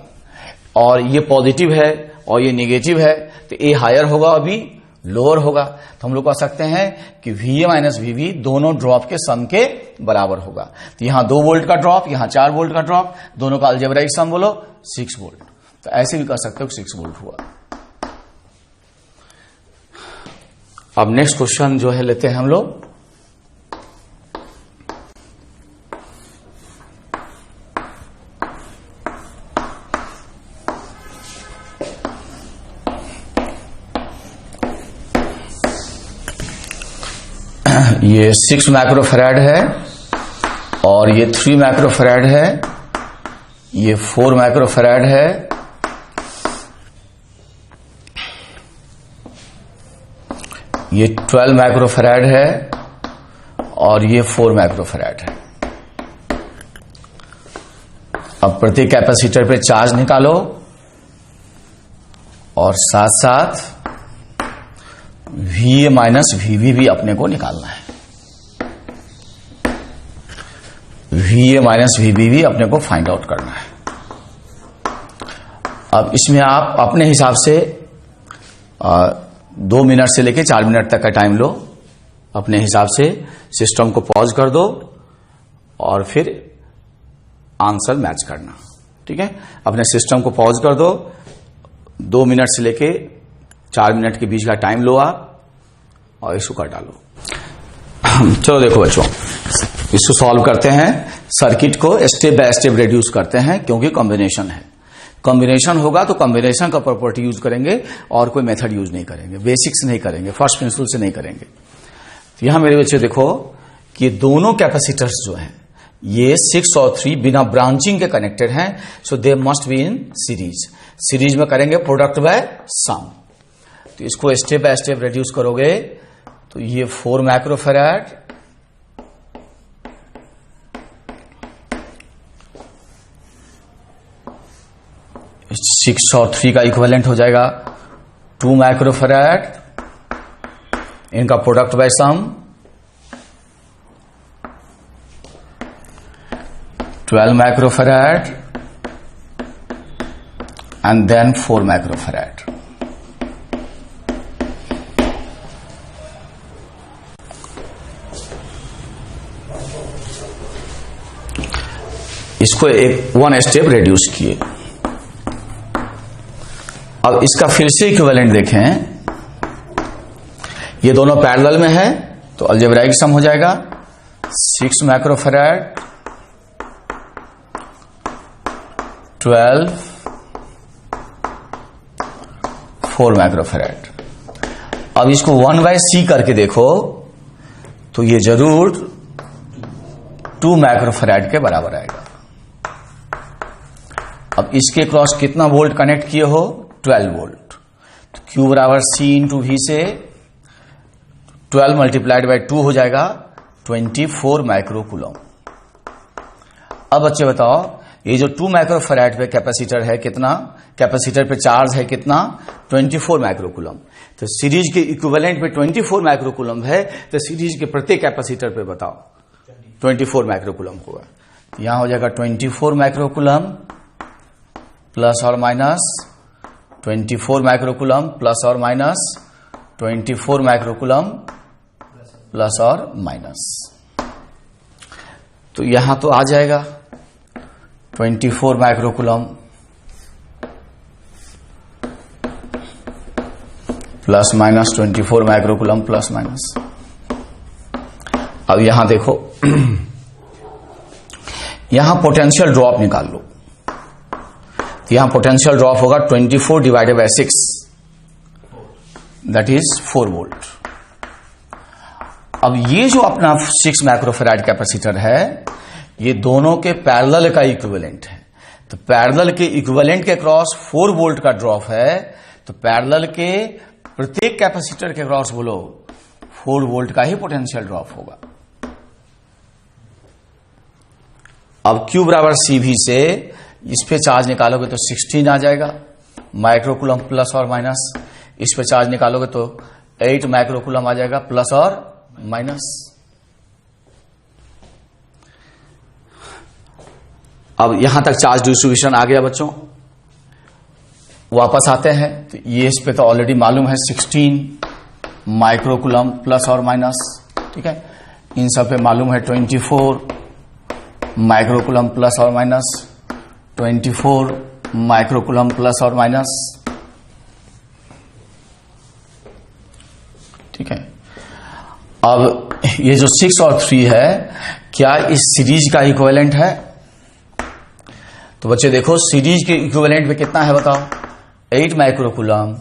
Speaker 1: और ये पॉजिटिव है और ये नेगेटिव है, तो ए हायर होगा और बी लोअर होगा। तो हम लोग कह सकते हैं कि VA माइनस VB दोनों ड्रॉप के सम के बराबर होगा। तो यहां 2 वोल्ट का ड्रॉप, यहां 4 वोल्ट का ड्रॉप, दोनों का अलजेब्राइक सम बोलो 6 वोल्ट। तो ऐसे भी कर सकते हो 6 वोल्ट हुआ। अब नेक्स्ट क्वेश्चन जो है लेते हैं हम लोग। ये 6 माइक्रोफैराड है और ये 3 माइक्रोफैराड है, ये 4 माइक्रोफैराड है, ये 12 माइक्रोफैराड है और ये 4 माइक्रोफैराड है। अब प्रति कैपेसिटर पे चार्ज निकालो और साथ साथ VA माइनस VB भी अपने को निकालना है। VA माइनस VB भी अपने को फाइंड आउट करना है। अब इसमें आप अपने हिसाब से 2 मिनट से लेकर 4 मिनट तक का टाइम लो, अपने हिसाब से सिस्टम को पॉज कर दो और फिर आंसर मैच करना। ठीक है, अपने सिस्टम को पॉज कर दो, 2 मिनट से लेके 4 मिनट के बीच का टाइम लो आप और इसको कर डालो। चलो देखो बच्चों, इसको सॉल्व करते हैं। सर्किट को स्टेप बाय स्टेप रिड्यूस करते हैं, क्योंकि कॉम्बिनेशन है। कॉम्बिनेशन होगा तो कॉम्बिनेशन का प्रॉपर्टी यूज करेंगे और कोई मेथड यूज नहीं करेंगे, बेसिक्स नहीं करेंगे, फर्स्ट प्रिंसिपल से नहीं करेंगे। तो यहां मेरे बच्चे देखो कि दोनों कैपेसिटर्स जो हैं ये 6 और 3 बिना ब्रांचिंग के कनेक्टेड हैं, so they must be in series. Series में करेंगे प्रोडक्ट बाय सम। तो इसको स्टेप बाय स्टेप रिड्यूस करोगे तो ये 4 माइक्रोफैराड, इस 6 और 3 का इक्विवेलेंट हो जाएगा 2 माइक्रोफैराड, इनका product by sum 12 microfarad and then 4 microfarad. इसको एक 1 स्टेप रिड्यूस किए। अब इसका फिर से इक्विवेलेंट देखें, ये दोनों पैरेलल में है तो अलजेब्राइक सम हो जाएगा 6 माइक्रोफैराड 12 4 माइक्रोफैराड। अब इसको 1/C करके देखो तो ये जरूर 2 माइक्रोफैराड के बराबर आएगा। अब इसके क्रॉस कितना वोल्ट कनेक्ट किए हो? 12 वोल्ट। तो Q बराबर C इंटू V से 12 मल्टीप्लाइड बाय 2 हो जाएगा 24 माइक्रो कूलम। अब बच्चे बताओ, ये जो 2 माइक्रोफैराड पे कैपेसिटर है कितना, कैपेसिटर पे चार्ज है कितना? 24 माइक्रो कूलम। तो सीरीज के इक्विवेलेंट पे 24 माइक्रो कूलम है, तो सीरीज के प्रत्येक कैपेसिटर पे बताओ 24 माइक्रो कूलम होगा। यहां हो जाएगा 24 माइक्रो कूलम प्लस और माइनस 24 माइक्रोकुलम प्लस और माइनस 24 माइक्रोकुलम प्लस और माइनस। तो यहां तो आ जाएगा 24 microcoulomb plus minus 24 microcoulomb plus minus. अब यहां देखो यहां पोटेंशियल ड्रॉप निकाल लो। तो यहां पोटेंशियल ड्रॉप होगा 24 divided bye 6, that is 4 volt. अब ये जो अपना 6 माइक्रोफैराड कैपेसिटर है, ये दोनों के पैरेलल का इक्विवेलेंट है। तो पैरेलल के इक्विवेलेंट के क्रॉस 4 वोल्ट का ड्रॉप है, तो पैरेलल के प्रत्येक कैपेसिटर के क्रॉस बोलो 4 वोल्ट का ही पोटेंशियल ड्रॉप होगा। अब Q बराबर CV से इस पे चार्ज निकालोगे तो 16 आ जाएगा माइक्रोकुलम प्लस और माइनस। इस पे चार्ज निकालोगे तो 8 माइक्रोकुलम आ जाएगा प्लस और माइनस। अब यहां तक चार्ज डिस्ट्रीब्यूशन आ गया बच्चों। वापस आते हैं तो ये इस पे तो ऑलरेडी मालूम है 16 माइक्रोकुलम प्लस और माइनस, ठीक है। इन सब पे मालूम है 24 माइक्रोकुलम प्लस और माइनस, 24 माइक्रोकुलम प्लस और माइनस, ठीक है। अब ये जो 6 और 3 है, क्या इस सीरीज का इक्विवेलेंट है? तो बच्चे देखो सीरीज के इक्विवेलेंट में कितना है बताओ, 8 माइक्रोकुलम।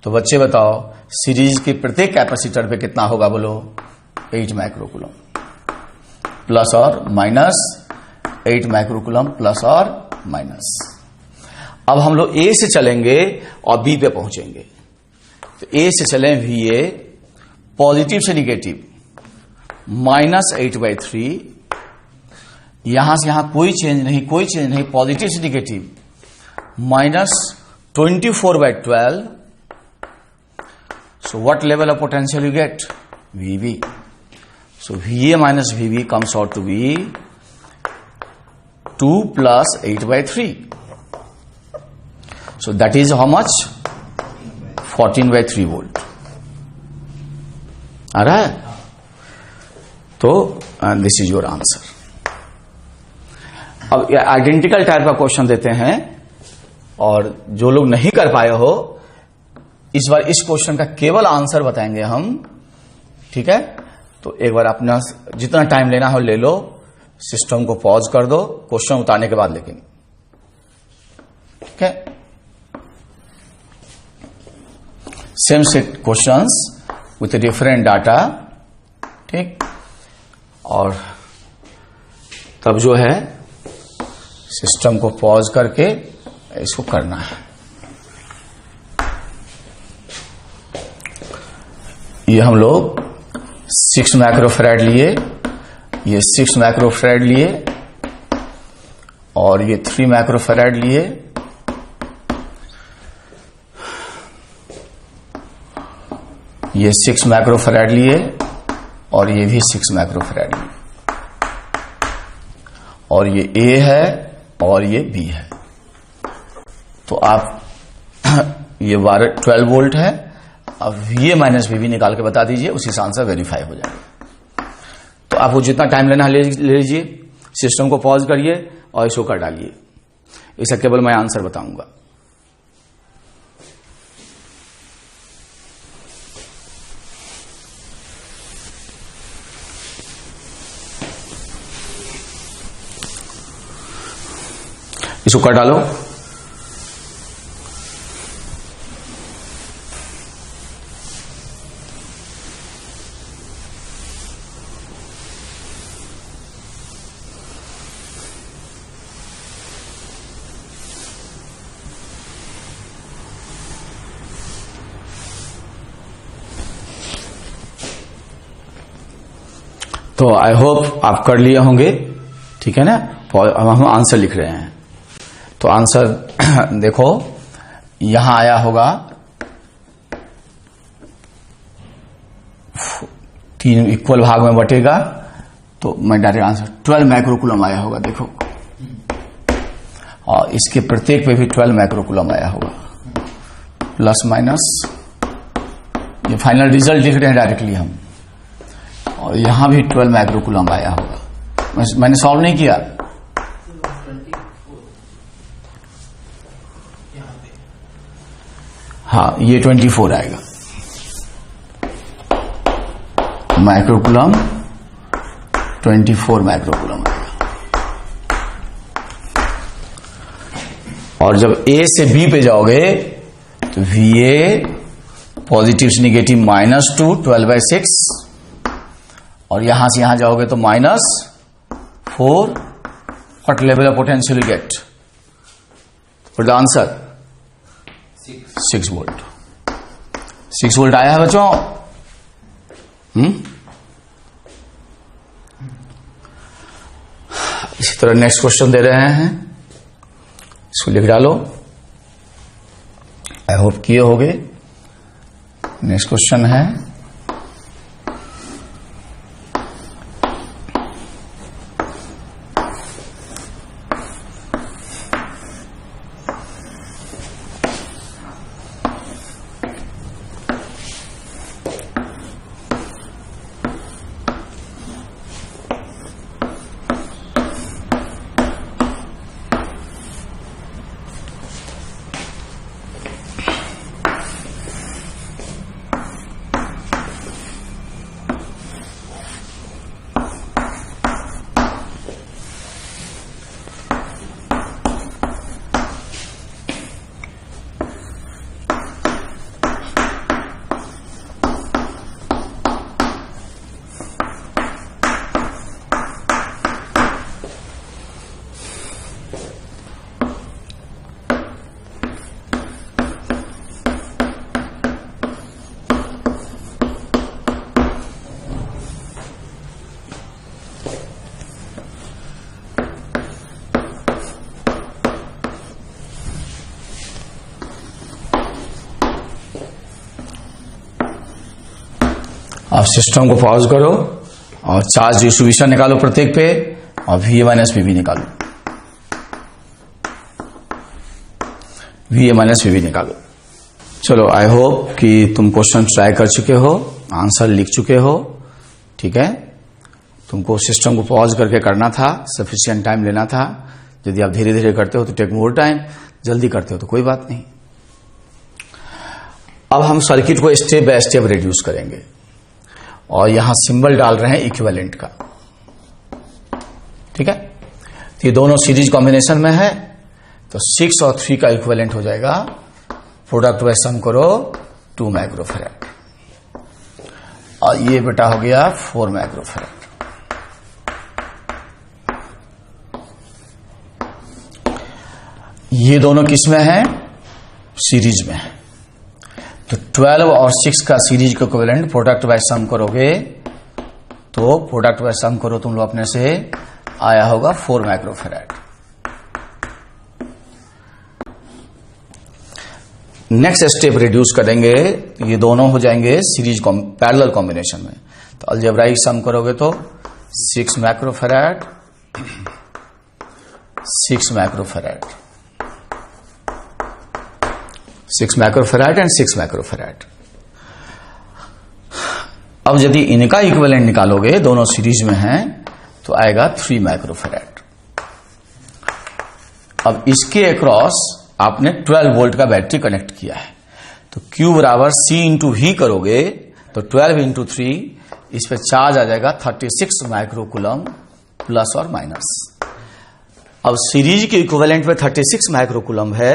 Speaker 1: तो बच्चे बताओ सीरीज के प्रत्येक कैपेसिटर पे कितना होगा बोलो, 8 माइक्रोकुलम प्लस और माइनस 8 माइक्रोकुलम प्लस और माइनस। अब हम लोग ए से चलेंगे और बी पे पहुंचेंगे। तो ए से चलें VA, पॉजिटिव से निगेटिव -8/3, यहां से यहां कोई चेंज नहीं, पॉजिटिव से negative -24/12। So what level of potential you get? VB. So VA minus VB comes out to be 2 plus 8/3. So that is how much? 14/3 volt. आ रहा है? तो दिस इज योर आंसर। अब आइडेंटिकल टाइप का question देते हैं, और जो लोग नहीं कर पाए हो इस बार इस क्वेश्चन का केवल आंसर बताएंगे हम, ठीक है। तो एक बार अपना जितना टाइम लेना हो ले लो, सिस्टम को पॉज कर दो क्वेश्चन उतारने के बाद, लेकिन ठीक है। Same set questions with different data, ठीक। और तब जो है सिस्टम को पॉज करके इसको करना है। ये हम लोग 6 माइक्रोफैराड लिए, ये 6 माइक्रोफैराड लिए, और ये 3 माइक्रोफैराड लिए, ये 6 माइक्रोफैराड लिए, और ये भी 6 माइक्रोफैराड लिए, और ये A है और ये B है। तो आप ये 12 वोल्ट है। अब VA माइनस VB निकाल के बता दीजिए, उसी से आंसर वेरीफाई हो जाएगा। तो आपको जितना टाइम लेना ले लीजिए, सिस्टम को पॉज करिए और इसको कर डालिए। इसका केवल मैं आंसर बताऊंगा। इसको कर डालो। तो आई होप आप कर लिए होंगे, ठीक है ना। अब हम आंसर लिख रहे हैं। तो आंसर देखो यहां आया होगा 3 इक्वल भाग में बटेगा, तो मैं डायरेक्ट आंसर 12 माइक्रोकुलम आया होगा, देखो। और इसके प्रत्येक पे भी 12 माइक्रोकुलम आया होगा। प्लस माइनस, ये फाइनल रिजल्ट लिख रहे हैं डायरेक्टली हम, और यहां भी 12 माइक्रोकूलम आया होगा। मैंने सॉल्व नहीं किया, हाँ ये 24 आएगा माइक्रोकूलम, 24 माइक्रोकूलम आएगा। और जब ए से बी पे जाओगे तो VA पॉजिटिव से निगेटिव -2, 12/6, और यहां से यहां जाओगे तो -4। What level of potential you get? For the answer 6 volt. 6 volt आया है बच्चों। इसी तरह नेक्स्ट क्वेश्चन दे रहे हैं, इसको लिख डालो। आई होप किए होगे। नेक्स्ट क्वेश्चन है आप सिस्टम को पॉज करो और चार्ज डिस्ट्रीब्यूशन निकालो प्रत्येक पे, और VA माइनस VB निकालो, VA माइनस VB निकालो। चलो आई होप कि तुम क्वेश्चन ट्राई कर चुके हो, आंसर लिख चुके हो। ठीक है, तुमको सिस्टम को पॉज करके करना था, सफिशिएंट टाइम लेना था। यदि आप धीरे धीरे करते हो तो टेक मोर टाइम, जल्दी करते हो तो कोई बात नहीं। अब हम सर्किट को स्टेप बाय स्टेप रिड्यूस करेंगे, और यहां सिंबल डाल रहे हैं इक्विवेलेंट का। ठीक है, तो ये दोनों सीरीज कॉम्बिनेशन में है, तो 6 और 3 का इक्विवेलेंट हो जाएगा। प्रोडक्ट वाइज सम करो 2 माइक्रोफैराड, और ये बेटा हो गया 4 माइक्रोफैराड। ये दोनों किस में है? सीरीज में है। तो 12 और 6 का सीरीज का इक्विवेलेंट प्रोडक्ट वाइज सम करोगे तो प्रोडक्ट वाइज सम करो तुम लोग अपने से, आया होगा 4 माइक्रोफैराड। नेक्स्ट स्टेप रिड्यूस करेंगे, ये दोनों हो जाएंगे सीरीज पैरेलल कॉम्बिनेशन में। तो अलजेब्राइक सम करोगे तो 6 microfarad, 6 microfarad, 6 microfarad and 6 microfarad. अब यदि इनका इक्विवेलेंट निकालोगे, दोनों सीरीज में हैं, तो आएगा 3 माइक्रोफैराड। अब इसके अक्रॉस आपने 12 वोल्ट का बैटरी कनेक्ट किया है, तो Q बराबर C इंटू V करोगे तो 12 इंटू 3, इस पे चार्ज आ जाएगा 36 माइक्रोकूलम प्लस और माइनस। अब सीरीज के इक्विवेलेंट में 36 माइक्रोकूलम है,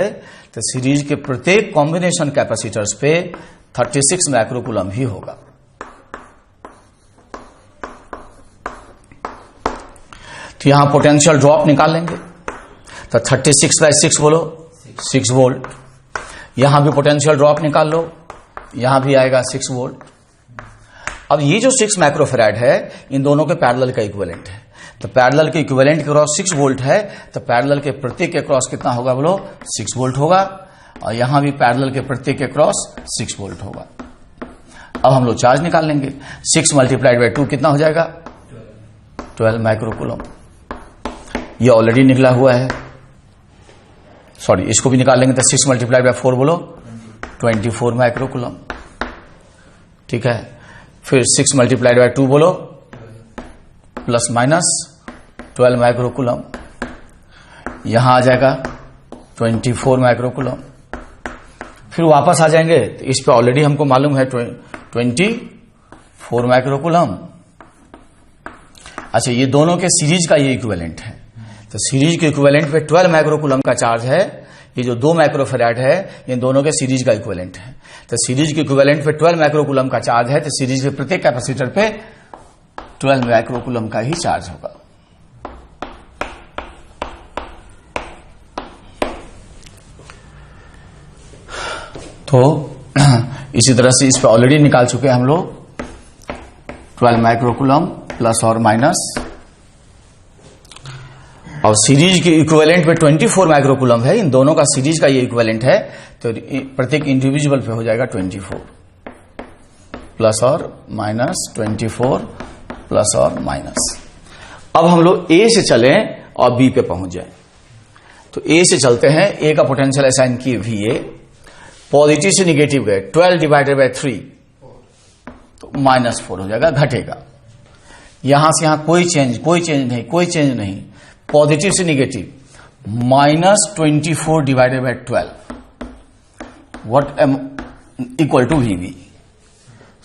Speaker 1: तो सीरीज के प्रत्येक कॉम्बिनेशन कैपेसिटर्स पे 36 माइक्रोकूलम ही होगा। तो यहां पोटेंशियल ड्रॉप निकाल लेंगे, तो 36/6 बोलो 6 वोल्ट। यहां भी पोटेंशियल ड्रॉप निकाल लो, यहां भी आएगा 6 वोल्ट। अब ये जो 6 माइक्रोफैराड है, इन दोनों के पैरेलल का इक्विवेलेंट है, तो पैरेलल के इक्विवेलेंट के क्रॉस 6 वोल्ट है, तो पैरेलल के प्रत्येक के क्रॉस कितना होगा बोलो 6 वोल्ट होगा, और यहां भी पैरेलल के प्रत्येक के क्रॉस 6 वोल्ट होगा। अब हम लोग चार्ज निकाल लेंगे, 6 मल्टीप्लाइड बाई 2 कितना हो जाएगा 12 माइक्रोकूलम। ये ऑलरेडी निकला हुआ है, सॉरी इसको भी निकाल लेंगे, तो 6 मल्टीप्लाइड बाई 4 बोलो 24 माइक्रोकूलम। ठीक है, फिर 6 मल्टीप्लाइड बाय 2 बोलो, प्लस माइनस 12 माइक्रोकूलम। यहां आ जाएगा 24 माइक्रोकूलम। फिर वापस आ जाएंगे तो इस पे ऑलरेडी हमको मालूम है 24 माइक्रोकूलम। अच्छा, ये दोनों के सीरीज का ये इक्विवेलेंट है, तो सीरीज के इक्विवेलेंट पे 12 माइक्रोकूलम का चार्ज है। ये जो 2 माइक्रोफेराड है, ये दोनों के सीरीज का इक्विवेलेंट है। तो सीरीज के इक्विवेलेंट पे 12 माइक्रोकूलम का चार्ज है, तो सीरीज के प्रत्येक कैपेसिटर पे 12 माइक्रोकूलम का ही चार्ज होगा। तो इसी तरह से इस पे ऑलरेडी निकाल चुके हैं हम लोग 12 माइक्रोकूलम प्लस और माइनस, और सीरीज के इक्विवेलेंट पे 24 माइक्रोकूलम है। इन दोनों का सीरीज का ये इक्विवेलेंट है, तो प्रत्येक इंडिविजुअल पे हो जाएगा 24 प्लस और माइनस 24 प्लस और माइनस। अब हम लोग ए से चलें और बी पे पहुंच जाएं। तो ए से चलते हैं। ए का पोटेंशियल असाइन किए VA, पॉजिटिव से निगेटिव गए, 12 डिवाइडेड बाय 3 तो -4 हो जाएगा, घटेगा। यहां से यहां कोई चेंज नहीं। पॉजिटिव से negative -24 divided by 12 what am equal to VB।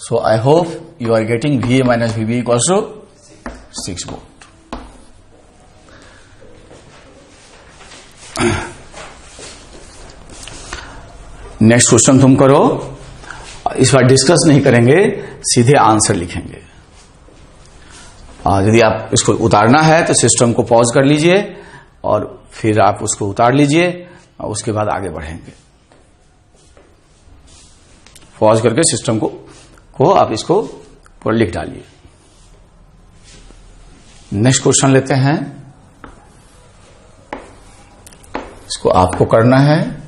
Speaker 1: So I hope you are getting VA minus VB equals to 6 volt. Next question तुम करो। इस बार डिस्कस नहीं करेंगे, सीधे आंसर लिखेंगे। यदि आप इसको उतारना है तो सिस्टम को पॉज कर लीजिए और फिर आप उसको उतार लीजिए और उसके बाद आगे बढ़ेंगे। पॉज करके सिस्टम को आप इसको पूरा लिख डालिए। नेक्स्ट क्वेश्चन लेते हैं। इसको आपको करना है।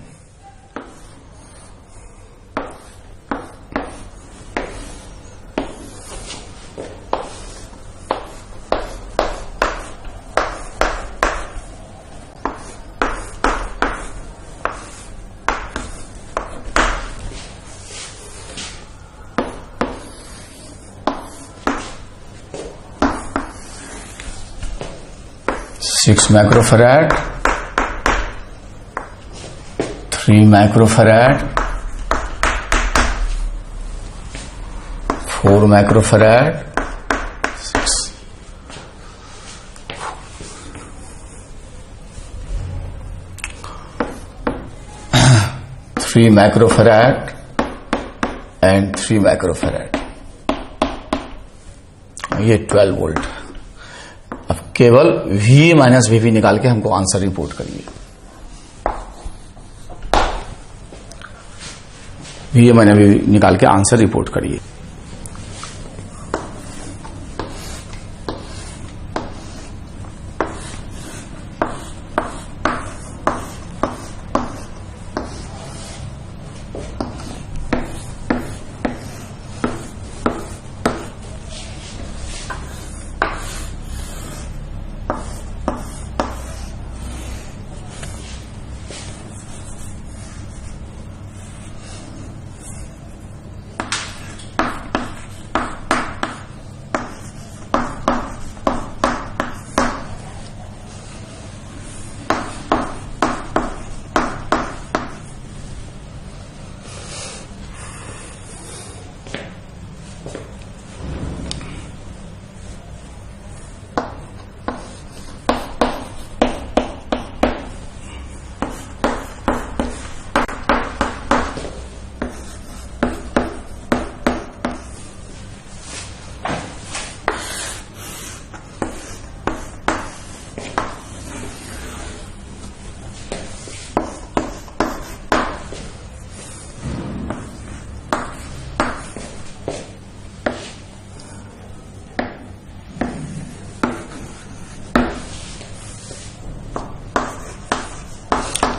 Speaker 1: Six microfarad, 3 microfarad, 4 microfarad, 3 microfarad and 3 microfarad. ये 12 वोल्ट। अब केवल VA माइनस VB निकाल के हमको आंसर रिपोर्ट करिए। VA माइनस VB निकाल के आंसर रिपोर्ट करिए।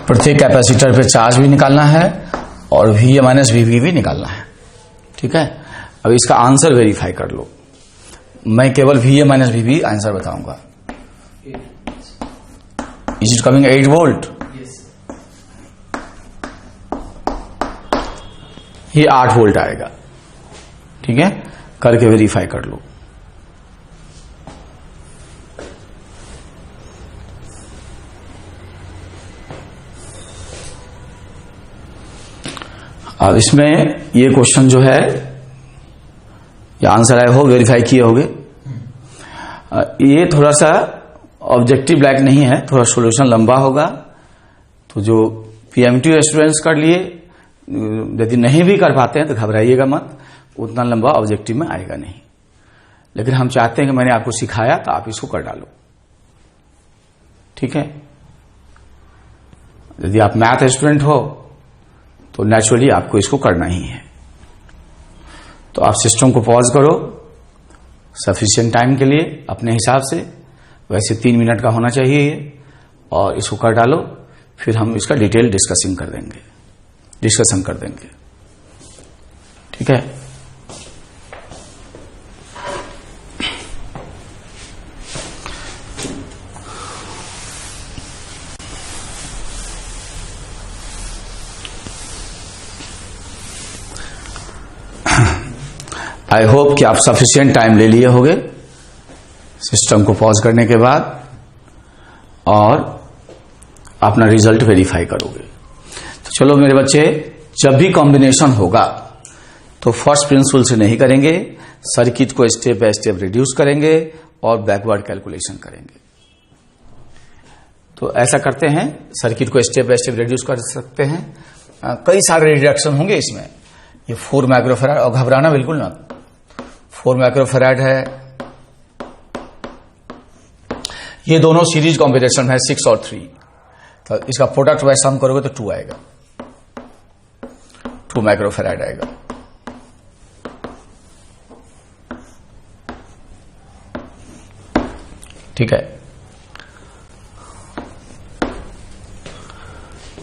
Speaker 1: प्रत्येक कैपेसिटर पे चार्ज भी निकालना है और VA माइनस VB भी निकालना है। ठीक है, अब इसका आंसर वेरीफाई कर लो। मैं केवल VA माइनस VB आंसर बताऊंगा। Is it coming 8 volt? ये 8 वोल्ट आएगा। ठीक है, करके वेरीफाई कर लो। अब इसमें ये क्वेश्चन जो है, ये आंसर आए हो, वेरीफाई किए होगे। ये थोड़ा सा ऑब्जेक्टिव लाइक नहीं है, थोड़ा सॉल्यूशन लंबा होगा। तो जो पीएमटी स्टूडेंट्स कर लिए, यदि नहीं भी कर पाते हैं तो घबराइएगा मत, उतना लंबा ऑब्जेक्टिव में आएगा नहीं। लेकिन हम चाहते हैं कि मैंने आपको सिखाया तो आप इसको कर डालो। ठीक है, यदि आप मैथ स्टूडेंट हो तो नेचुरली आपको इसको करना ही है। तो आप सिस्टम को पॉज करो सफिशिएंट टाइम के लिए अपने हिसाब से, वैसे 3 मिनट का होना चाहिए ये, और इसको कर डालो। फिर हम इसका डिटेल डिस्कशन कर देंगे। ठीक है, आई होप कि आप सफिशिएंट टाइम ले लिए होंगे सिस्टम को पॉज करने के बाद, और अपना रिजल्ट वेरीफाई करोगे। तो चलो मेरे बच्चे, जब भी कॉम्बिनेशन होगा तो फर्स्ट प्रिंसिपल से नहीं करेंगे, सर्किट को स्टेप बाय स्टेप रिड्यूस करेंगे और बैकवर्ड कैलकुलेशन करेंगे। तो ऐसा करते हैं, सर्किट को स्टेप बाय स्टेप रिड्यूस कर सकते हैं। कई सारे रिडक्शन होंगे इसमें। ये 4 माइक्रोफैराड, और घबराना बिल्कुल ना, 4 माइक्रोफैराड है। ये दोनों सीरीज कॉम्बिनेशन है 6 और 3। तो इसका प्रोडक्ट वैसे सम करोगे तो 2 आएगा, 2 माइक्रोफैराड आएगा। ठीक है,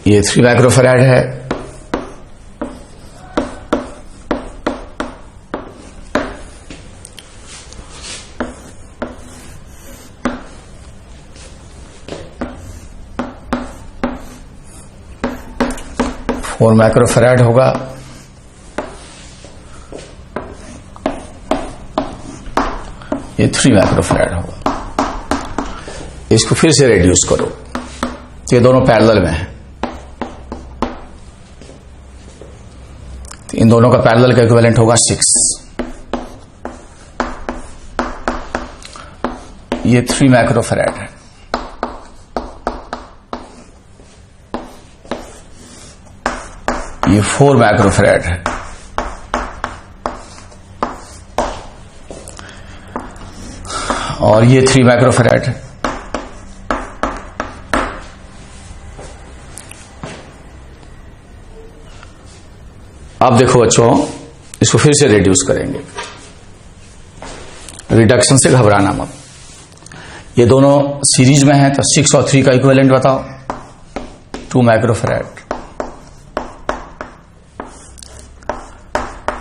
Speaker 1: ये 3 माइक्रोफैराड है। और माइक्रोफैराड होगा, ये 3 माइक्रोफैराड होगा। इसको फिर से रिड्यूस करो, ये दोनों पैरेलल में है। तो इन दोनों का पैरेलल का इक्विवेलेंट होगा 6। ये 3 माइक्रोफैराड है। ये 4 माइक्रोफैराड है। और ये 3 माइक्रोफैराड है। अब देखो बच्चों, इसको फिर से रिड्यूस करेंगे। रिडक्शन से घबराना मत। ये दोनों सीरीज में हैं तो 6 और 3 का इक्विवेलेंट बताओ। 2 माइक्रोफैराड।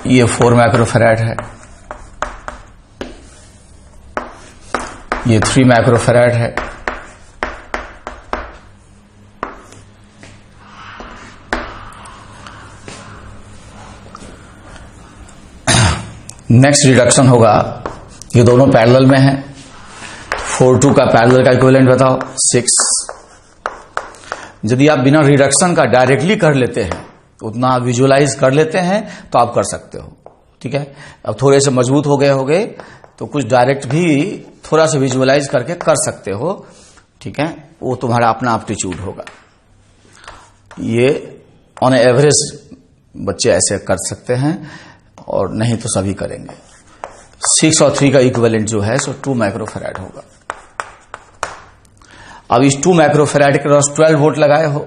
Speaker 1: ये 4 माइक्रोफैराड है। ये 3 माइक्रोफैराड है। नेक्स्ट रिडक्शन होगा, ये दोनों पैरेलल में हैं। 4-2 का पैरेलल का इक्विवेलेंट बताओ 6। यदि आप बिना रिडक्शन का डायरेक्टली कर लेते हैं, उतना आप विजुअलाइज कर लेते हैं तो आप कर सकते हो। ठीक है, अब थोड़े से मजबूत हो गए होगे तो कुछ डायरेक्ट भी थोड़ा सा विजुअलाइज करके कर सकते हो। ठीक है, वो तुम्हारा अपना एप्टीट्यूड होगा। ये ऑन एवरेज बच्चे ऐसे कर सकते हैं, और नहीं तो सभी करेंगे। 6 और 3 का इक्विवेलेंट जो है सो 2 माइक्रोफैराड होगा। अब इस 2 माइक्रोफैराड के क्रॉस 12 वोल्ट लगाए हो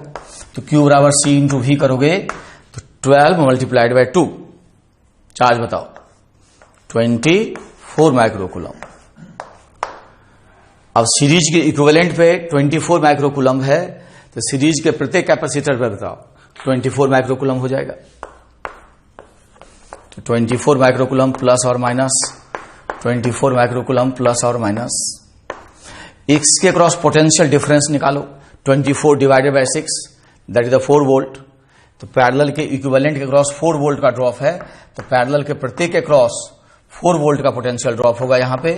Speaker 1: तो Q बराबर C इंटू V करोगे तो 12 मल्टीप्लाइड बाय 2, चार्ज बताओ 24 माइक्रोकूलम। अब सीरीज के इक्विवेलेंट पे 24 माइक्रोकूलम है तो सीरीज के प्रत्येक कैपेसिटर पे बताओ 24 माइक्रोकूलम हो जाएगा। तो 24 माइक्रोकूलम प्लस और माइनस, 24 माइक्रोकूलम प्लस और माइनस। इसके क्रॉस पोटेंशियल डिफरेंस निकालो, 24 divided bye 6 that is the 4 volt. तो पैरेलल के इक्विवेलेंट के क्रॉस 4 वोल्ट का ड्रॉप है, तो पैरेलल के प्रत्येक के क्रॉस 4 वोल्ट का पोटेंशियल ड्रॉप होगा यहां पे।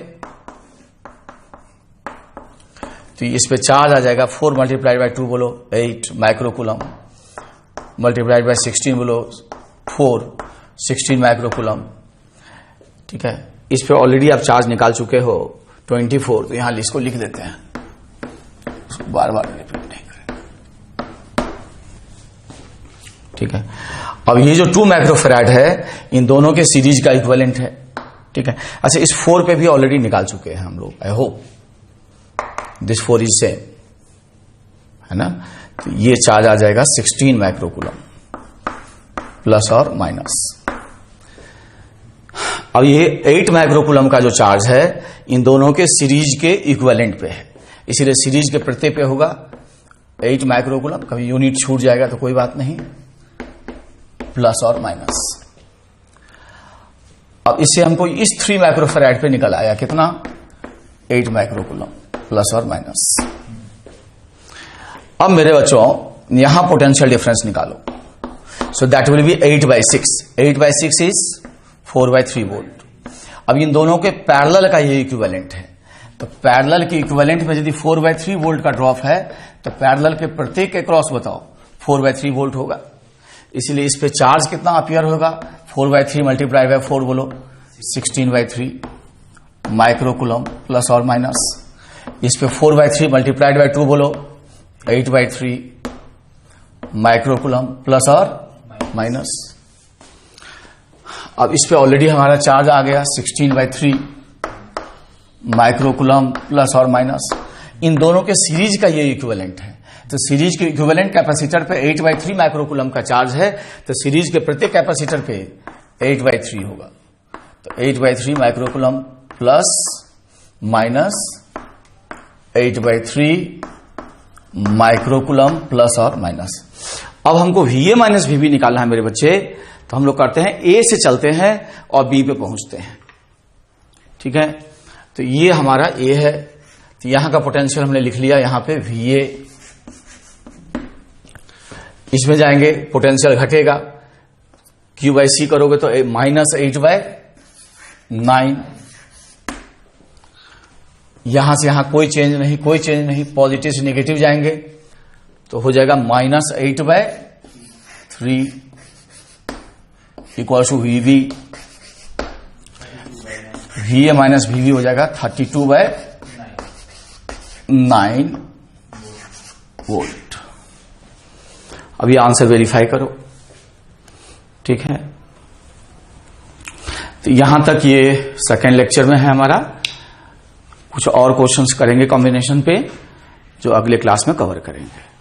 Speaker 1: तो इस पे चार्ज आ जाएगा 4 मल्टीप्लाइड बाय 2 बोलो 8 माइक्रोकूलम, मल्टीप्लाइड बाय 16 बोलो 4 16 माइक्रोकूलम। ठीक है, इस पे ऑलरेडी आप चार्ज निकाल चुके हो 24, तो यहां इसको लिख देते हैं, उसको बार बार रिपीट नहीं करें। ठीक है, अब ये जो 2 माइक्रोफैराड है इन दोनों के सीरीज का इक्विवेलेंट है। ठीक है, अच्छा इस 4 पे भी ऑलरेडी निकाल चुके हैं हम लोग, I hope this 4 is same, है ना। तो ये चार्ज आ जाएगा 16 माइक्रोकूलम प्लस और माइनस। अब ये 8 माइक्रोकूलम का जो चार्ज है इन दोनों के सीरीज के इक्विवेलेंट पे है, इसीलिए सीरीज के प्रत्येक पे होगा 8 माइक्रोकूलम। कभी यूनिट छूट जाएगा तो कोई बात नहीं, प्लस और माइनस। अब इससे हमको इस 3 माइक्रोफैराड पे निकल आया कितना, 8 माइक्रोकूलम प्लस और माइनस। अब मेरे बच्चों यहां पोटेंशियल डिफरेंस निकालो, so that will be 8/6। 8/6 is 4/3 volt. अब इन दोनों के पैरेलल का ये इक्विवेलेंट है, तो पैरेलल के इक्विवेलेंट में यदि 4/3 वोल्ट का ड्रॉप है तो पैरेलल के प्रत्येक के क्रॉस बताओ 4/3 वोल्ट होगा, इसलिए इस पे चार्ज कितना अपीयर होगा, 4/3 मल्टीप्लाई बाय 4 बोलो 16/3 माइक्रोकूलम प्लस और माइनस। इस पे 4/3 मल्टीप्लाइड बाय 2 बोलो 8/3 माइक्रोकूलम प्लस और माइनस। अब इस पे ऑलरेडी हमारा चार्ज आ गया 16/3 माइक्रोकूलम प्लस और माइनस। इन दोनों के सीरीज का ये इक्विवेलेंट है, तो सीरीज के इक्विवेलेंट कैपेसिटर पे 8/3 माइक्रोकूलम का चार्ज है, तो सीरीज के प्रत्येक कैपेसिटर पे 8/3 होगा, तो 8/3 microcoulomb plus minus 8/3 microcoulomb plus और माइनस। अब हमको VA माइनस VB निकालना है मेरे बच्चे, तो हम लोग करते हैं A से चलते हैं और B पे पहुंचते हैं। ठीक है, तो ये हमारा A है, तो यहां का पोटेंशियल हमने लिख लिया यहां पे VA। इसमें जाएंगे पोटेंशियल घटेगा, Q/C करोगे तो -8/9। यहां से यहां कोई चेंज नहीं, कोई चेंज नहीं, पॉजिटिव से नेगेटिव जाएंगे तो हो जाएगा -8/3 equal to VB। VA minus VB हो जाएगा 32/9 वोल्ट। अब ये आंसर वेरीफाई करो। ठीक है, तो यहां तक ये सेकेंड लेक्चर में है हमारा। कुछ और क्वेश्चंस करेंगे कॉम्बिनेशन पे, जो अगले क्लास में कवर करेंगे।